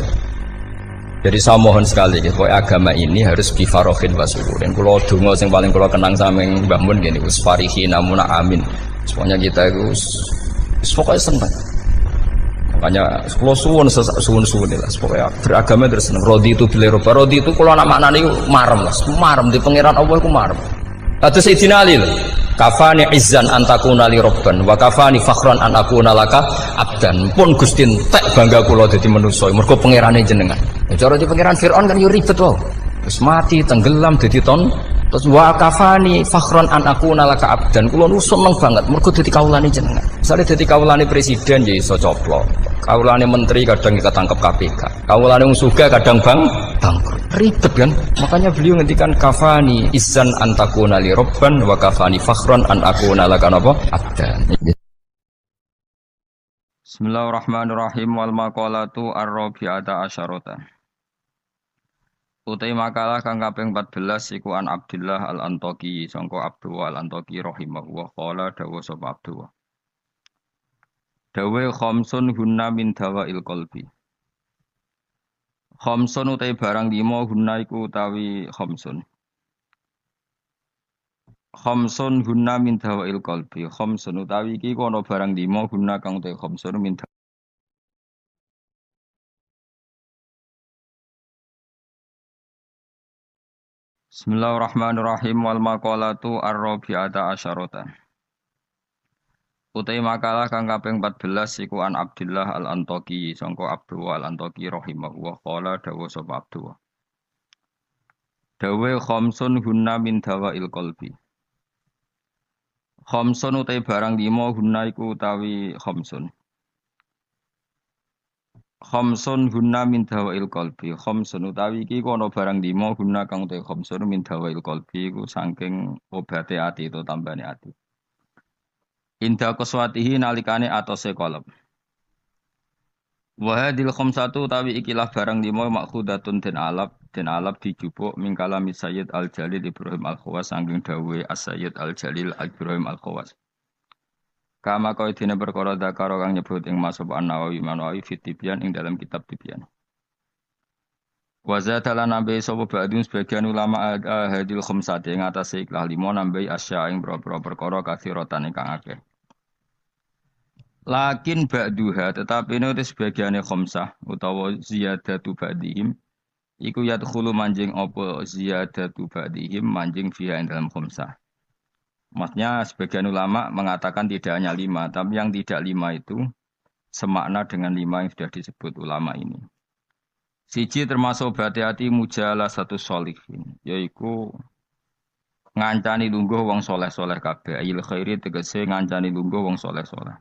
Jadi saya mohon sekali gitu, agama ini harus bifarohin wa syukurin. Kalau donga yang paling kalau kenang sameng Mbah Mun gini us farihin amuna amin semuanya kita itu pokoknya senang. Makanya kalau suwun lah pokoknya beragama terus senang. Rodi itu bila rodi itu kalau anak maknanya marem lah, marem di pangeran Allah itu marem. Atau Sayyidina Ali kafani izzan antakuna li robban wa kafani fakhran an akuna laka abdan. Pun Gusti entek bangga kula dadi manusa mergo pangerane jenengan. Cara di pangeran Firaun kan yo ribet wae. Wis mati tenggelam dadi ton. Terus wa kafani fakhran an akuna laka abdan. Kula nu seneng banget mergo dadi kawulane jenengan. Misale dadi kawulane presiden ya iso coplok. Kawulane menteri kadang ketangkep KPK. Kawulane wong sugih kadang bangkrut. Ribet kan? Makanya beliau ngendikan kafani izzan antakuna li robban wa kafani fakhran an akuna laka apa? Abdan. Bismillahirrahmanirrahim wal maqalatu ar-rabi'ata asyarata. Utai makalah kang kaping 14 iku an Abdullah al-Antaqi sangka Abdullah al-Antaqi rahimahullah qala dawu sapa Abdullah. Dawe khamsun hunna min dawail qalbi. Khamsun utai barang 5 hunna iku utawi khamsun. Khamsun hunna min dawail qalbi. Khamsun utawi iki kono barang 5 hunna kang utai khamsun min Bismillahirrahmanirrahim wal maqalatu ar-rabi'ata asyarata. Utai makalah kang kaping 14 iku an Abdullah al-Antaqi sangka Abdullah al-Antaqi rahimahullah qala dawu sapa Abdullah. Dawe khamsun hunna min dawail qalbi. Khamsun utai barang 5 hunna iku utawi khamsun. Khamsun hunna min dawail qalbi. Khamsun utawi iki kono barang 5 hunna kang utai khamsun min dawail qalbi iku saking obate ati itu tambane ati. Inda qaswatihi nalikane atose kolom. Wa hadil khamsatu utawi ikilah barang 5 makhudatun den alap dijupuk mingkalami Sayyid Al-Jalil Ibrahim Al-Khawas saking dawuhe As-Sayyid Al-Jalil Ibrahim Al-Khawas. Kama kau dene perkara dakaro kang nyebut ing Masab An-Nawawi Manawi fit Tibyan ing dalam kitab Tibyan. Wa zatalan nambe sapa ba'dun sebagian ulama hadil khamsati ing atase ikhlas 5 nambe asya ing boro-boro perkara kathiratan ingkang akeh. Lakin ba'duha tetapi ini sebagiane khamsah utawa ziyadatu ba'dihim iku yadkhulu manjing apa ziyadatu ba'dihim manjing fiha ing dalam khamsah. Maksudnya sebagian ulama mengatakan tidak hanya 5, tapi yang tidak 5 itu semakna dengan 5 yang sudah disebut ulama ini. Siji termasuk berhati-hati mujalah satu sholihin, yaitu ngancani lungguh wong soleh-soleh kabeh. Ayil khairi tegese ngancani lungguh wong soleh-soleh.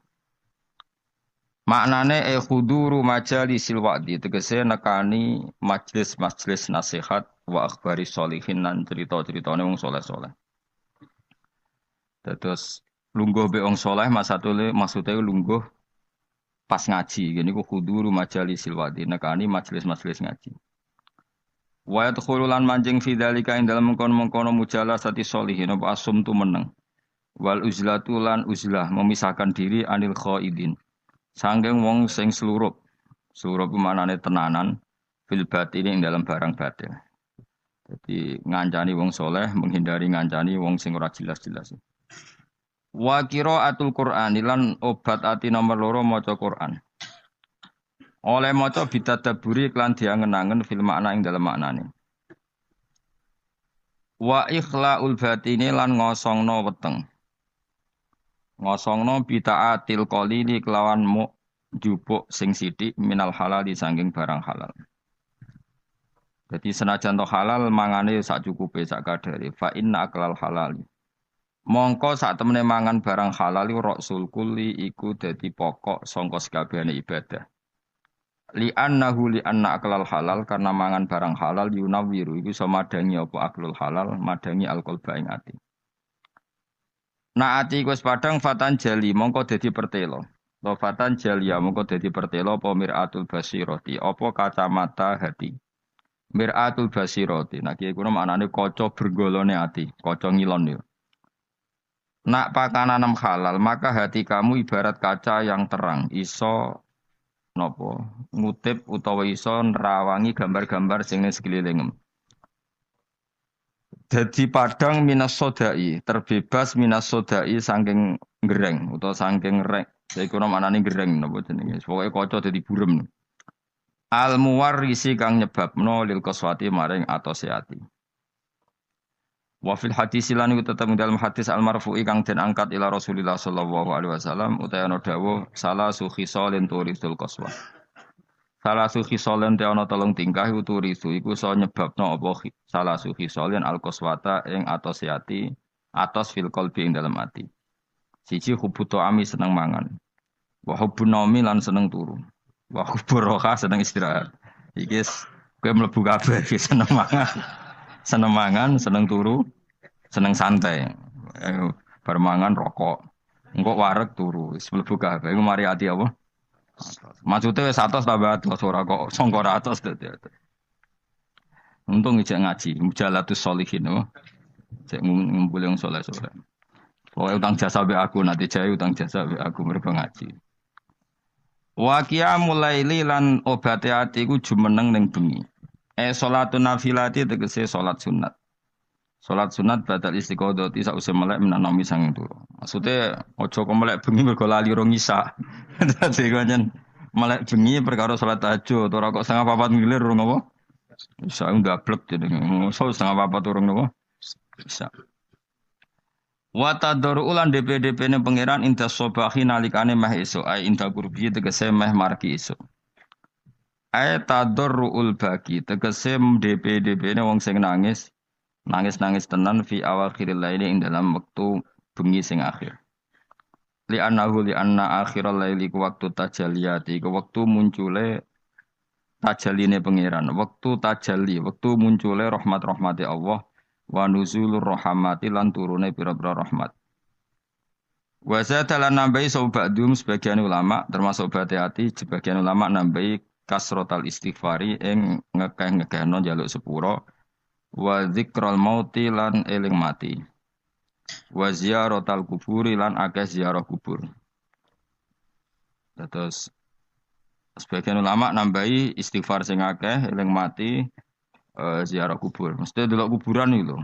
Maknane khuduru majalisil wa'di tegese nekani majlis-majlis nasihat wa akhbari sholihin lan cerita-ceritane wong soleh-soleh. Terus lungguh be wong saleh maksudnya lungguh pas ngaji. Gini ku khuduru majalisil wadi nekani majelis-majelis ngaji. Wa yadkhulu lan manjing fi dzalika ing dalem mengkono-mengkono mujalasati sholihin apa asum tu meneng. Wal uzlatu lan uzlah memisahkan diri anil khaidin. Sangking wong sing slurup. Slurup manane tenanan fil batin ing dalam barang batil. Jadi ngancani wong saleh menghindari ngancani wong sing ora jelas-jelas. Wa qiraatul Qur'an lan obat ati nomor 2 maca Qur'an. Oleh maca bitadabburi lan diangen-angen fil makna ing dalem maknane. Wa ikhlaul batini lan ngosongno weteng. Ngosongno bitaatil qalili kelawan jupuk sing sithik minal halal disangking barang halal. Jadi senajan to halal mangane sak cukupe sak kadare fa inna aklal halal. Mongko sak temene mangan barang halal rasul kulli iku dadi pokok sangka sakabehane ibadah. Li annahu li anna aklal halal karena mangan barang halal yunawiru iku iso madangi apa aklul halal madangi alqalba ing ati. Nah ati iku wis padhang fatan jali mongko dadi pertelo. Lo fatan jalia mongko dadi pertelo apa miratul basirati apa kacamata hati. Miratul basirati. Nah iki kuwi maknane kaca bergolone ati, kaca ngilon yo. Nak pakanan halal, maka hati kamu ibarat kaca yang terang, iso nopo ngutip utawa iso nerawangi gambar-gambar sing ning sekelilingem. Dadi padang minas sodai, terbebas minas sodai saking gereng utawa saking rek. Saya kira maknane gereng napa jenenge. Pokoke kaca dadi burem. Al muwarrisi kang nyebabno lil qaswati maring atose ati. Wa fil hadis lan iku tetep dalam hadis al marfu'i kang den angkat ila Rasulillah sallallahu alaihi wasallam utawa ana dawuh salah suhi solen turisul qaswa. Salah suhi solen te ana telung tingkah iku turisu iku iso nyebabno apa salah suhi solen al qaswata ing atose ati atos fil qalbi ing dalam ati. Siji hubutu ami seneng mangan. Wa hubbun naumi lan seneng turu. Wa hubbur roha seneng istirahat. Iki Kowe mlebu kabeh seneng mangan. Seneng mangan, seneng turu, seneng santai. Bar mangan rokok. Engko wareg turu, wis mlebu kabeh. Iku mari ati apa? Maksudnya wis atos tambah atos ora kok sangka atos dadi. Untung ijek ngaji, mujalatus sholihin apa? Cek ngumpul yang soleh-soleh. Pokoknya utang jasa be aku nanti jaya utang jasa be aku mereka ngaji. Wa qiyamul laili lan obate ati ku jumeneng ning bengi. Salatun nafilati tegese salat sunat. Salat sunat badal istiqodoti sause melek menanomi sang turu. Maksudnya ojo kok melek bengi mergo lali rong isa. Dadi kanjen melek bengi perkara salat tahajud ora kok setengah papat ngilir rong apa? Isa ndablek jenenge. Mosok setengah papat urung napa? Bisa. Wa tadru ulan DPDP ne pangeran inta sobahi nalikane meh esuk ai inta kurbi tegese meh marki esuk. Ai tadruul bagi tegese DPDP ne wong sing nangis nangis tenan fi awal khiril laili ing dalam wektu bengi sing akhir. Li anna akhiral laili ku waktu tajalliyati ku waktu muncule tajalline pangeran, waktu tajalli, waktu muncule rahmat-rahmati Allah wa nuzulur rahmati lan turune pira-pira rahmat. Wa zadalan nambahi sobadum sebagian ulama termasuk hati sebagian ulama nambahi kasrotal istighfari ing ngekeh-ngekehno njaluk sepuro wa dzikral mauti lan eling mati. Wa ziyaratal kuburi lan akeh ziarah kubur. Terus sebagian ulama nambahi istighfar sing akeh eling mati ziarah kubur. Mesti delok kuburan iki lho.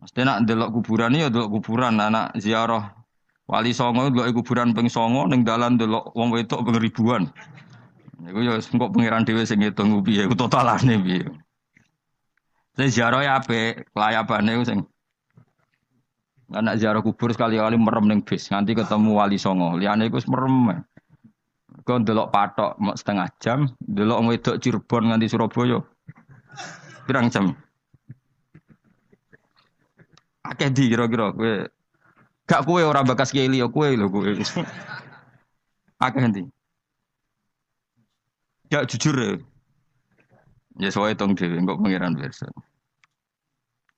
Mesti nak delok kuburan ya delok kuburan anak ziarah Wali Songo delok kuburan ping 9 ning dalan delok wong wedok ping ribuan. Iku ya engko pangeran dhewe sing ngitung piye ku totalane piye. Saya ziarah ya apik, layabane ku sing anak ziarah kubur sekali-kali merem ning bis nganti ketemu Wali Songo. Liyane iku wis merem. Kok delok patok setengah jam, delok wong wedok Cirebon nganti Surabaya. Pirang jam? Akeh di kira-kira kowe. Gak kowe ora bakas kiai liya kowe lho kowe. Akeh ndi? Gak jujur ya. Ya soalnya tong dhewe engko pangeran pirsa.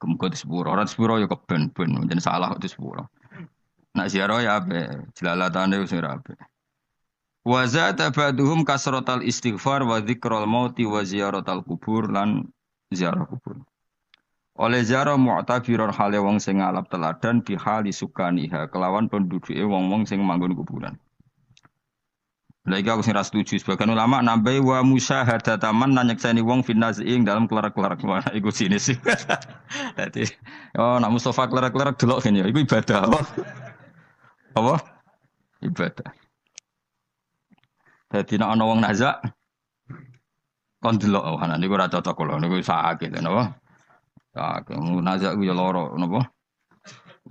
Kemuka di sepuro, orang sepuro ya keben-ben, jadi salah di sepuro. Nak ziarah ya ape, jelalatane wis ora ape. Wa zata ba'duhum kasratal istighfar wa dzikrul mauti wa ziyaratal kubur lan ziarah kubur. Oleh ziarah mu'tabiron hale wong sing ngalap teladan di hali sukaniha kelawan penduduke wong-wong sing manggon kuburan. Lagi aku sing ra setuju sebagian ulama nambahi wa musyahadataman nanyekseni wong finazing dalam klerak-klerak wah iku sinis sih. Dadi nak Mustafa klerak-klerak delok kene iku ibadah apa? Apa? Ibadah. Dadi nek ana wong nazak kon delok ana niku ora cocok kula niku sakit napa? Sakit nazak ku ya lara napa?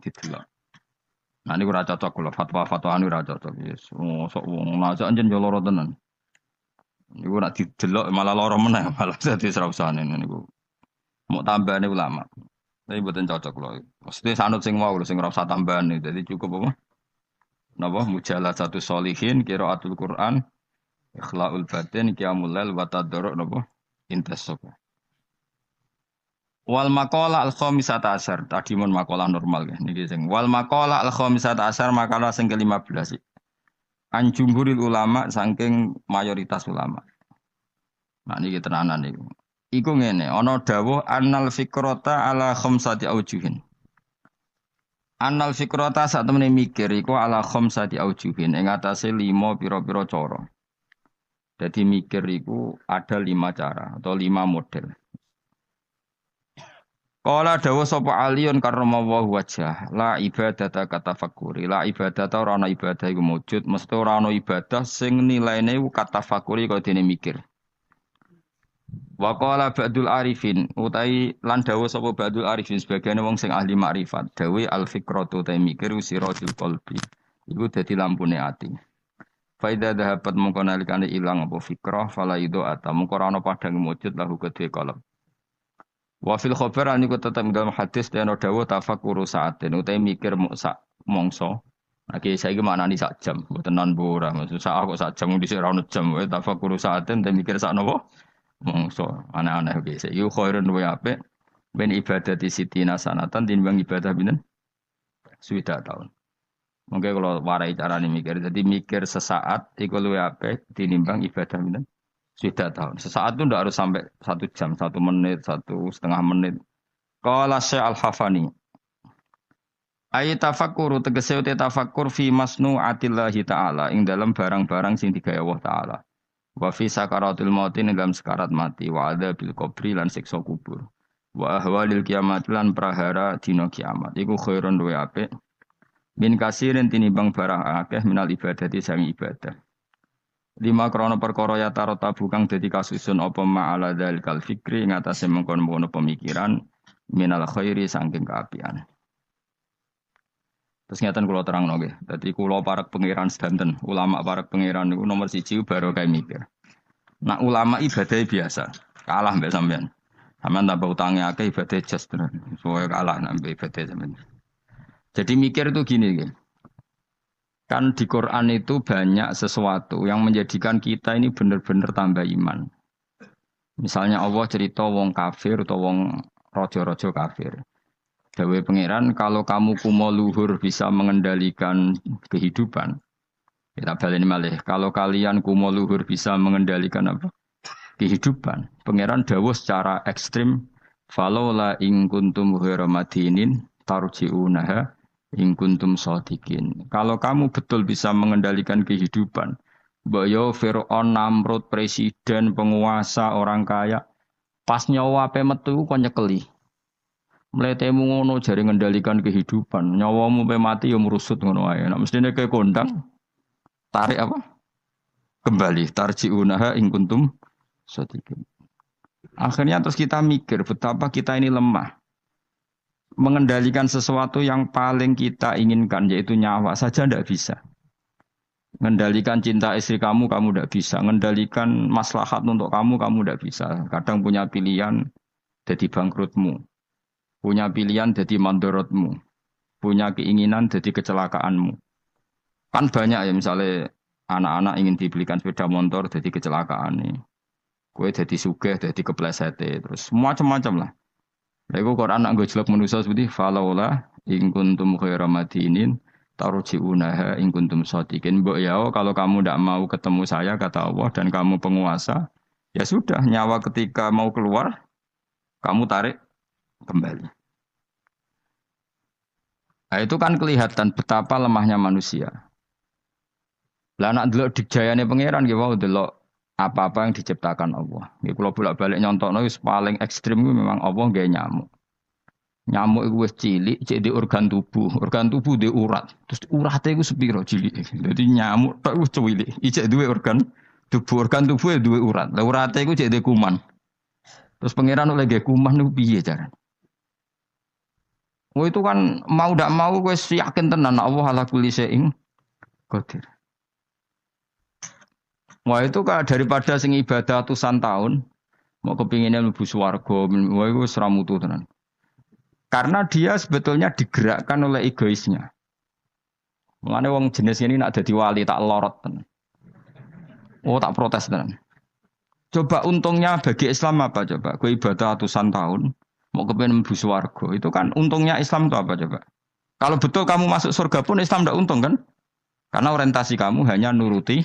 Didelok. Nah ini ora cocok kalau fatwa-fatwa anu ora cocok. Yes, sok wong nazak anjen yo lara tenan. Niku nak didelok malah lara meneh, malah dadi serausane niku. Mau tambahane ulama. Tapi mboten cocok lho. Mesti sanut sing mau lho sing ora usah tambahane. Dadi cukup apa? Napa satu sholihin qiraatul Quran ikhlaul batin qiyamul lail wa tadarruk napa intasab. Wal maqala al khamisata asyar tadi mun maqala normal ya niki sing wal maqala al khamisata asyar makalah sing ke-15 an jumhuril ulama saking mayoritas ulama. Nah niki tenanan niku. Iku ngene ana dawuh annal fikrata ala khamsati aujuhin. Annal fikrata sak temene mikir iku ala khamsati aujuhin ing atase 5 pira-pira cara. Jadi mikir iku ada 5 cara atau 5 model. Kala dawa sapa aliyun karramallahu wajah la ibadata katafakuri la ibadata ora ana ibadah iku wujud mesti ora ana ibadah sing nilaine katafakuri kaya dene mikir. Wa qala ba'dul arifin utai lan dawa sapa ba'dul arifin sebagian wong sing ahli makrifat dawe al fikratu ta mikir siratul qalbi iku dadi lampune ati. Faida dahabat mongko nalikane ilang apa fikrah fala ido ata mongko ora ana padang wujud lahu kedue qalb. Wa fil khabar aniku tetep dalam hadis dene dawuh tafakuru saatin utahe mikir sak mongso. Iki saiki maknani sak jam, mboten nan ora. Maksud sak kok sak jam dhisik ra ono jam wae tafakuru saatin dan mikir sak napa? Mongso aneh-aneh biasa. Yu khairun wa apik ben ibadati sitina sanatan timbang ibadah pinten? Sudah tahun. Mungkin kalau warai cara nih mikir, jadi mikir sesaat iku luwe apik tinimbang ibadah pinten? Sudah tahun. Sesaat itu ndak harus sampai 1 jam, 1 menit, 1,5 menit. Qala Syekh Al-Hafani. Ayat tafakkur tegese uti tafakkur fi masnu'atillahi ta'ala ing dalam barang-barang sing digawe Allah taala. Wa fi sakaratul mauti ing dalam sekarat mati wa adzabil qabri lan siksa kubur. Wa ahwalil kiamat lan prahara dina kiamat. Iku khairun luwe apik min kasirin tinimbang barang akeh minal ibadati sang ibadah. Lima krono perkara ya tarota bukang dadi kasusun apa ma'ala dzalikal fikri ing atase mengkono-mengkono pemikiran minal khairi saking kaapian. Terus ngeten kula terangno nggih. Dadi kula para pangeran sedanten, ulama para pangeran niku nomor 1 baru kae mikir. Nah ulama ibadah biasa, kalah mbek sampean. Sampean tambah utange akeh ibadah jas tenan. Soale kalah nambah ibadah sampean. Jadi mikir itu gini nggih. Kan di Quran itu banyak sesuatu yang menjadikan kita ini benar-benar tambah iman. Misalnya Allah cerita wong kafir atau wong rojo-rojo kafir. Dawe pangeran, kalau kamu kumo luhur bisa mengendalikan kehidupan. Kita balik malih. Kalau kalian kumo luhur bisa mengendalikan apa? Kehidupan. Pangeran dawuh secara ekstrim. Falola ing kuntum huramadinin tarji'unaha ing kuntum shodikin. Kalau kamu betul bisa mengendalikan kehidupan. Mbak yo Fir'aun, Namrud, presiden, penguasa, orang kaya. Pas nyawa ape metu kok nyekeli. Mletemu ngono jare ngendalikan kehidupan. Nyawamu pe mati ya merusut ngono ae. Nek mestine ke kondang tarik apa? Kembali tarjiunaha ing kuntum shodiqin. Akhirnya terus kita mikir betapa kita ini lemah. Mengendalikan sesuatu yang paling kita inginkan yaitu nyawa saja tidak bisa. Mengendalikan cinta istri kamu tidak bisa. Mengendalikan maslahat untuk kamu tidak bisa. Kadang punya pilihan jadi bangkrutmu. Punya pilihan jadi mandorotmu. Punya keinginan jadi kecelakaanmu. Kan banyak ya misalnya anak-anak ingin dibelikan sepeda motor jadi kecelakaan nih. Kue jadi sugih, jadi kepleset terus macam-macam lah. Lalu Quran nak gue jelek manusia seperti falaulah in kuntum khairu madinin tarji'unaha in kuntum shodiqin. Mbok ya kalau kamu tidak mau ketemu saya kata Allah dan kamu penguasa, ya sudah nyawa ketika mau keluar kamu tarik kembali. Nah, itu kan kelihatan betapa lemahnya manusia. Lah nak delok dijayane pangeran nggih wau delok apa-apa yang diciptakan Allah. Nggih kula bolak-balik nyontokno wis paling ekstrim kuwi memang Allah nggawe nyamuk. Nyamuk iku wis cilik, cek di organ tubuh. Organ tubuh di urat. Terus urate iku sepiro cilik. Dadi nyamuk tok wis cilik. Ijek duwe organ tubuh. Organ tubuh duwe urat. Lah urate iku cek di kuman. Terus pangeran oleh nggawe kuman niku piye carane? Oh itu kan mau tidak mau gue yakin tenan Allah ala kulli syai'in qadir. Wah itu kan daripada sing ibadah ratusan tahun mau kepinginnya mlebu swarga, wah itu seramutu tenan. Karena dia sebetulnya digerakkan oleh egoisnya. Mengenai wong jenis ini nak jadi wali tak lorot tenan. Oh tak protes tenan. Coba untungnya bagi Islam apa coba? Gue ibadah ratusan tahun. Mau kepengen mlebu swarga. Itu kan untungnya Islam itu apa coba? Kalau betul kamu masuk surga pun Islam tidak untung kan? Karena orientasi kamu hanya nuruti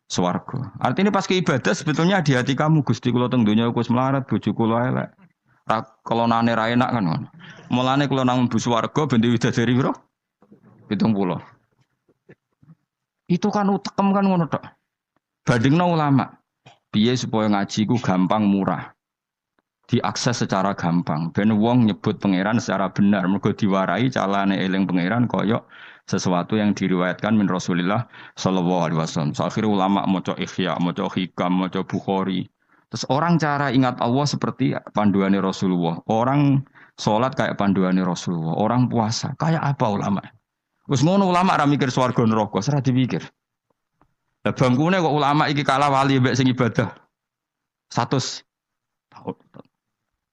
swarga. Artinya pas ke ibadah sebetulnya di hati kamu Gusti kula teng donya wis melarat, bojo kula elek. Kalau nane ra enak kan. Mulane kula nang mlebu swarga ben widadari piro? 70. Itu kan utekem kan ngono tok. Bandingno ulama. Piye supaya ngaji ku gampang murah. Diakses secara gampang. Ben wong nyebut pangeran secara benar. Mergo diwarai calane eling pangeran koyok sesuatu yang diriwayatkan min Rasulillah sallallahu alaihi wasallam. Akhirnya ulama maca Ihya, maca Hikam, maca Bukhari. Terus orang cara ingat Allah seperti panduannya Rasulullah. Orang sholat kayak panduannya Rasulullah. Orang puasa kayak apa ulama? Wis ngono ulama ra mikir swarga neraka, ora dipikir. Lah bangkune kok ulama iki kalah wali mbek sing ibadah. 100 tahun.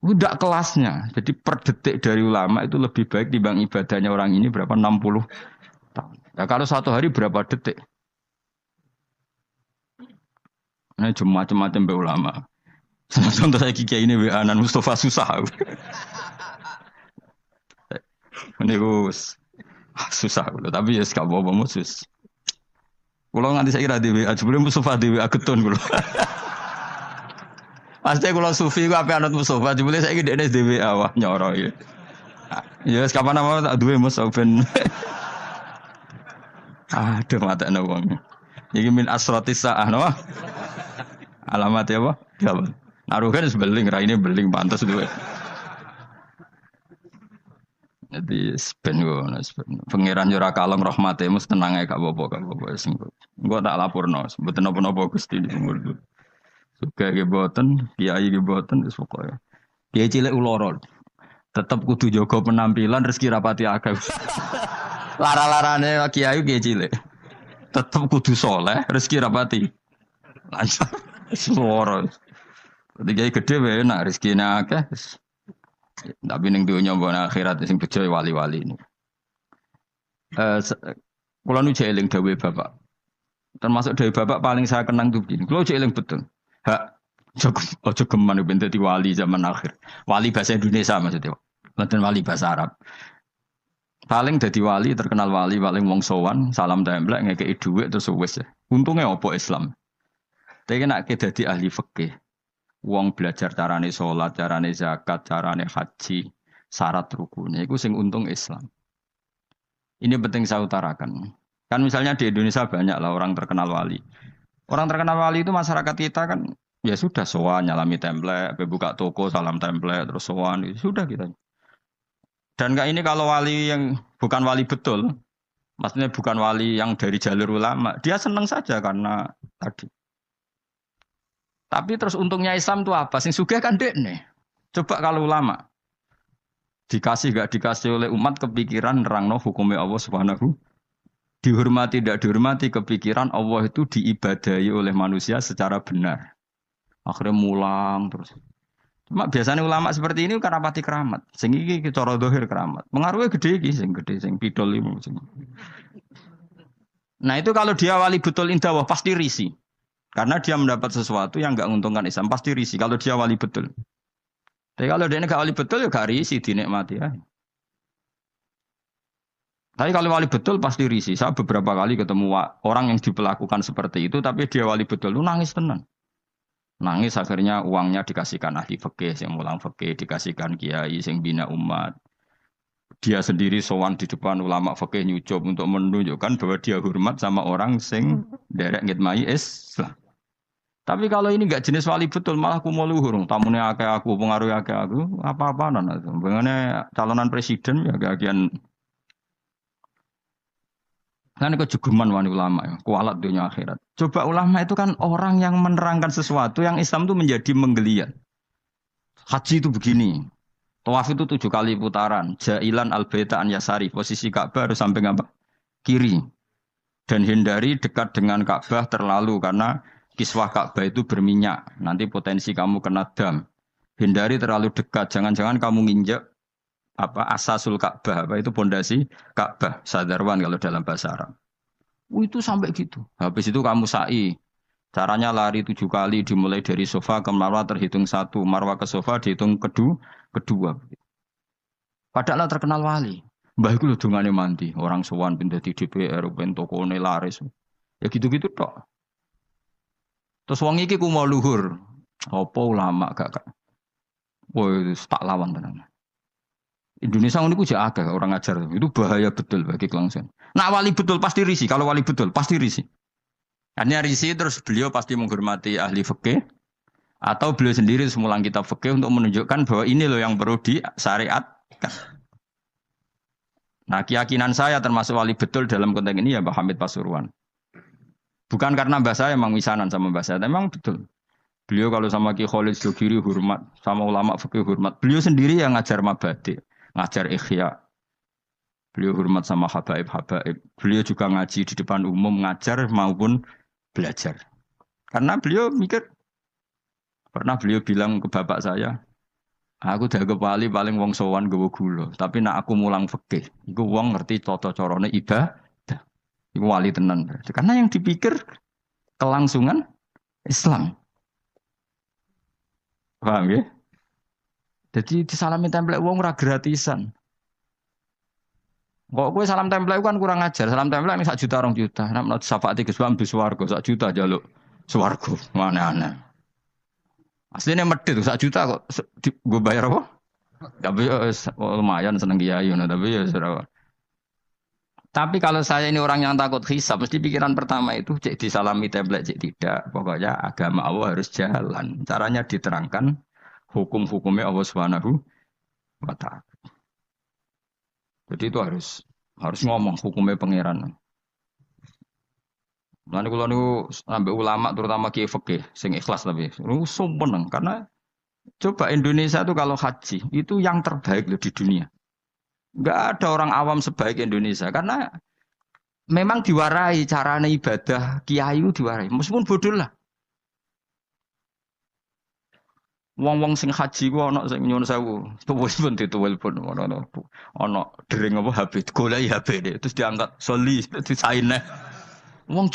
Udah kelasnya. Jadi per detik dari ulama itu lebih baik dibanding ibadahnya orang ini berapa 60 tahun. Ya kalau satu hari berapa detik? Ini macam-macam be ulama. Contoh saya kiai ini Anan Mustafa susah. Ini gus susah, tapi ya sekarang bawa musus. Kalau nganti saya kira di WA, sebelum Mustafa di WA getun kalau. Pasti kalau sufi gue apa anut Mustafa, sebelum saya kira di WA wah nyoro ya. Ya kapan nama tak dua Mustafa ben. Aduh mata nawang. Jadi min asrotis sah, no? Alamat ya apa? Ya, naruh kan sebeling, ini beling pantas dua. Jadi sepen gue, pangeran jura kalong rahmatnya mus tenang ya kak bobo sing. Gue tak lapor no, sebetulnya apa gusti di umur itu. Suka geboten, kiai geboten, pokoknya. Kiai cilik ulorol, tetap kudu jogo penampilan rezeki rapati akeh. Lara-larane kiai cilik, tetap kudu soleh rezeki rapati lancar. Suara. Ketika gede wae nak rezekine akeh. Tapi ning donya mbok akhirat sing bejo wali-wali ini. Kula nu eling dawuhe Bapak. Termasuk dari Bapak paling saya kenang tuh begini. Kula eling betul. Hak ojo geman ben dadi wali zaman akhir. Wali bahasa Indonesia maksudnya. Bukan wali bahasa Arab. Paling dadi wali, terkenal wali, paling wong sowan, salam templek ngekeki dhuwit terus wis. Untungnya opo Islam. Tapi nek dadi ahli fikih. Wong belajar carane sholat, carane zakat, carane haji, syarat rukunnya. Itu sing untung Islam. Ini penting saya utarakan. Kan misalnya di Indonesia banyak lah orang terkenal wali. Orang terkenal wali itu masyarakat kita kan ya sudah sowan nyalami template, buka toko salam template terus sowan itu sudah kita. Dan ini kalau wali yang bukan wali betul, maksudnya bukan wali yang dari jalur ulama, dia senang saja karena tadi. Tapi terus untungnya Islam itu apa? Sing sugih kan dekne. Coba kalau ulama dikasih gak dikasih oleh umat kepikiran nerangno hukumnya Allah Subhanahu, dihormati tidak dihormati kepikiran Allah itu diibadahi oleh manusia secara benar. Akhirnya mulang terus. Cuma biasanya ulama seperti ini karena pati keramat. Sing iki cara dohir keramat. Pengaruhnya gede iki sing pidol iku. Nah itu kalau dia wali betul indah pasti risih. Karena dia mendapat sesuatu yang enggak menguntungkan Islam, pasti risih kalau dia wali betul. Tapi kalau dia enggak wali betul ya enggak risih dinikmati ya. Tapi kalau wali betul pasti risih. Saya beberapa kali ketemu orang yang diperlakukan seperti itu, tapi dia wali betul, lu nangis tenan. Nangis akhirnya uangnya dikasihkan ahli fikih, yang mulang fikih, dikasihkan kiai, yang bina umat. Dia sendiri sowan di depan ulama fikih nyucup untuk menunjukkan bahwa dia hormat sama orang sing derek ngitmai Islam. Tapi kalau ini enggak jenis wali betul, malah aku mau luhur. Tamunya akeh aku, pengaruhnya akeh aku, apa-apaan. Bagaimana calonan presiden ya kagian. Kan kejuguman wani ulama ya, kualat dunia akhirat. Coba ulama itu kan orang yang menerangkan sesuatu yang Islam itu menjadi menggeliat. Haji itu begini. Tawaf itu 7 kali putaran. Jailan al-baita an yasari. Posisi Ka'bah harus sampai apa? Kiri. Dan hindari dekat dengan Ka'bah terlalu karena kiswah Ka'bah itu berminyak. Nanti potensi kamu kena dam. Hindari terlalu dekat. Jangan-jangan kamu nginjek asasul Ka'bah. Itu pondasi Ka'bah. Sadarwan kalau dalam bahasa Arab. Itu sampai gitu. Habis itu kamu sa'i. Caranya lari 7 kali dimulai dari sofa ke marwah terhitung 1. Marwah ke sofa dihitung kedua. Padahal terkenal wali. Mbah iku lho dongane mandi. Orang sowan pindah di DPR, ben tokone laris. Ya gitu-gitu tok. Terus wong iki ku mau luhur. Apa ulama gak. Woi, tak lawan tenan. Indonesia ini ku jak akeh orang ngajar. Itu bahaya betul bagi kelangsungan. Nah wali betul pasti risih. Kalau wali betul pasti risih. Artinya risih terus beliau pasti menghormati ahli fikih. Atau beliau sendiri semulang kitab fikih untuk menunjukkan bahwa ini loh yang perlu disyariatkan. Nah keyakinan saya termasuk wali betul dalam konteks ini ya Mbah Hamid Pasuruan. Bukan karena mbah saya memang misanan sama mbah saya, memang betul. Beliau kalau sama Ki Khalid Jogiri hormat, sama ulama fikih hormat. Beliau sendiri yang ngajar mabadi, ngajar ikhya. Beliau hormat sama habaib-habaib. Beliau juga ngaji di depan umum, ngajar maupun belajar. Karena beliau mikir, pernah beliau bilang ke bapak saya, aku dah kepali paling wong sowan gawa gula, tapi nak aku mulang fikih, iku wong ngerti tata carane ibadah. Iku wali tenan. Karena yang dipikir kelangsungan Islam. Paham ya? Jadi disalami template wong ora gratisan. Kok kowe salam template kan kurang ajar. Salam template ini 1 juta 2 juta. Nek menurut syafaat Gus Bam di swarga 1 juta jaluk swarga. Mana-ana. Aslinya medit 1 juta kok gue bayar apa? Tapi lumayan seneng kiai tapi ya serah. Tapi kalau saya ini orang yang takut hisab, mesti pikiran pertama itu cek disalami template cek tidak. Pokoknya agama Allah harus jalan. Caranya diterangkan hukum-hukumnya Allah Subhanahu wa taala. Jadi itu harus ngomong hukumnya pangeran. Lalu kalau niku sampai ulama terutama kiai fikih sing ikhlas tapi sumpah karena coba Indonesia itu kalau haji itu yang terbaik loh di dunia. Enggak ada orang awam sebaik Indonesia karena memang diwarai carane ibadah kiai itu diwarai meskipun bodoh lah. Wong-wong sing haji ku ana sing nyuwun sewu, tuwul pun dituwul pun ana dering apa HP, goleki HP terus diangkat soli disaine. Wong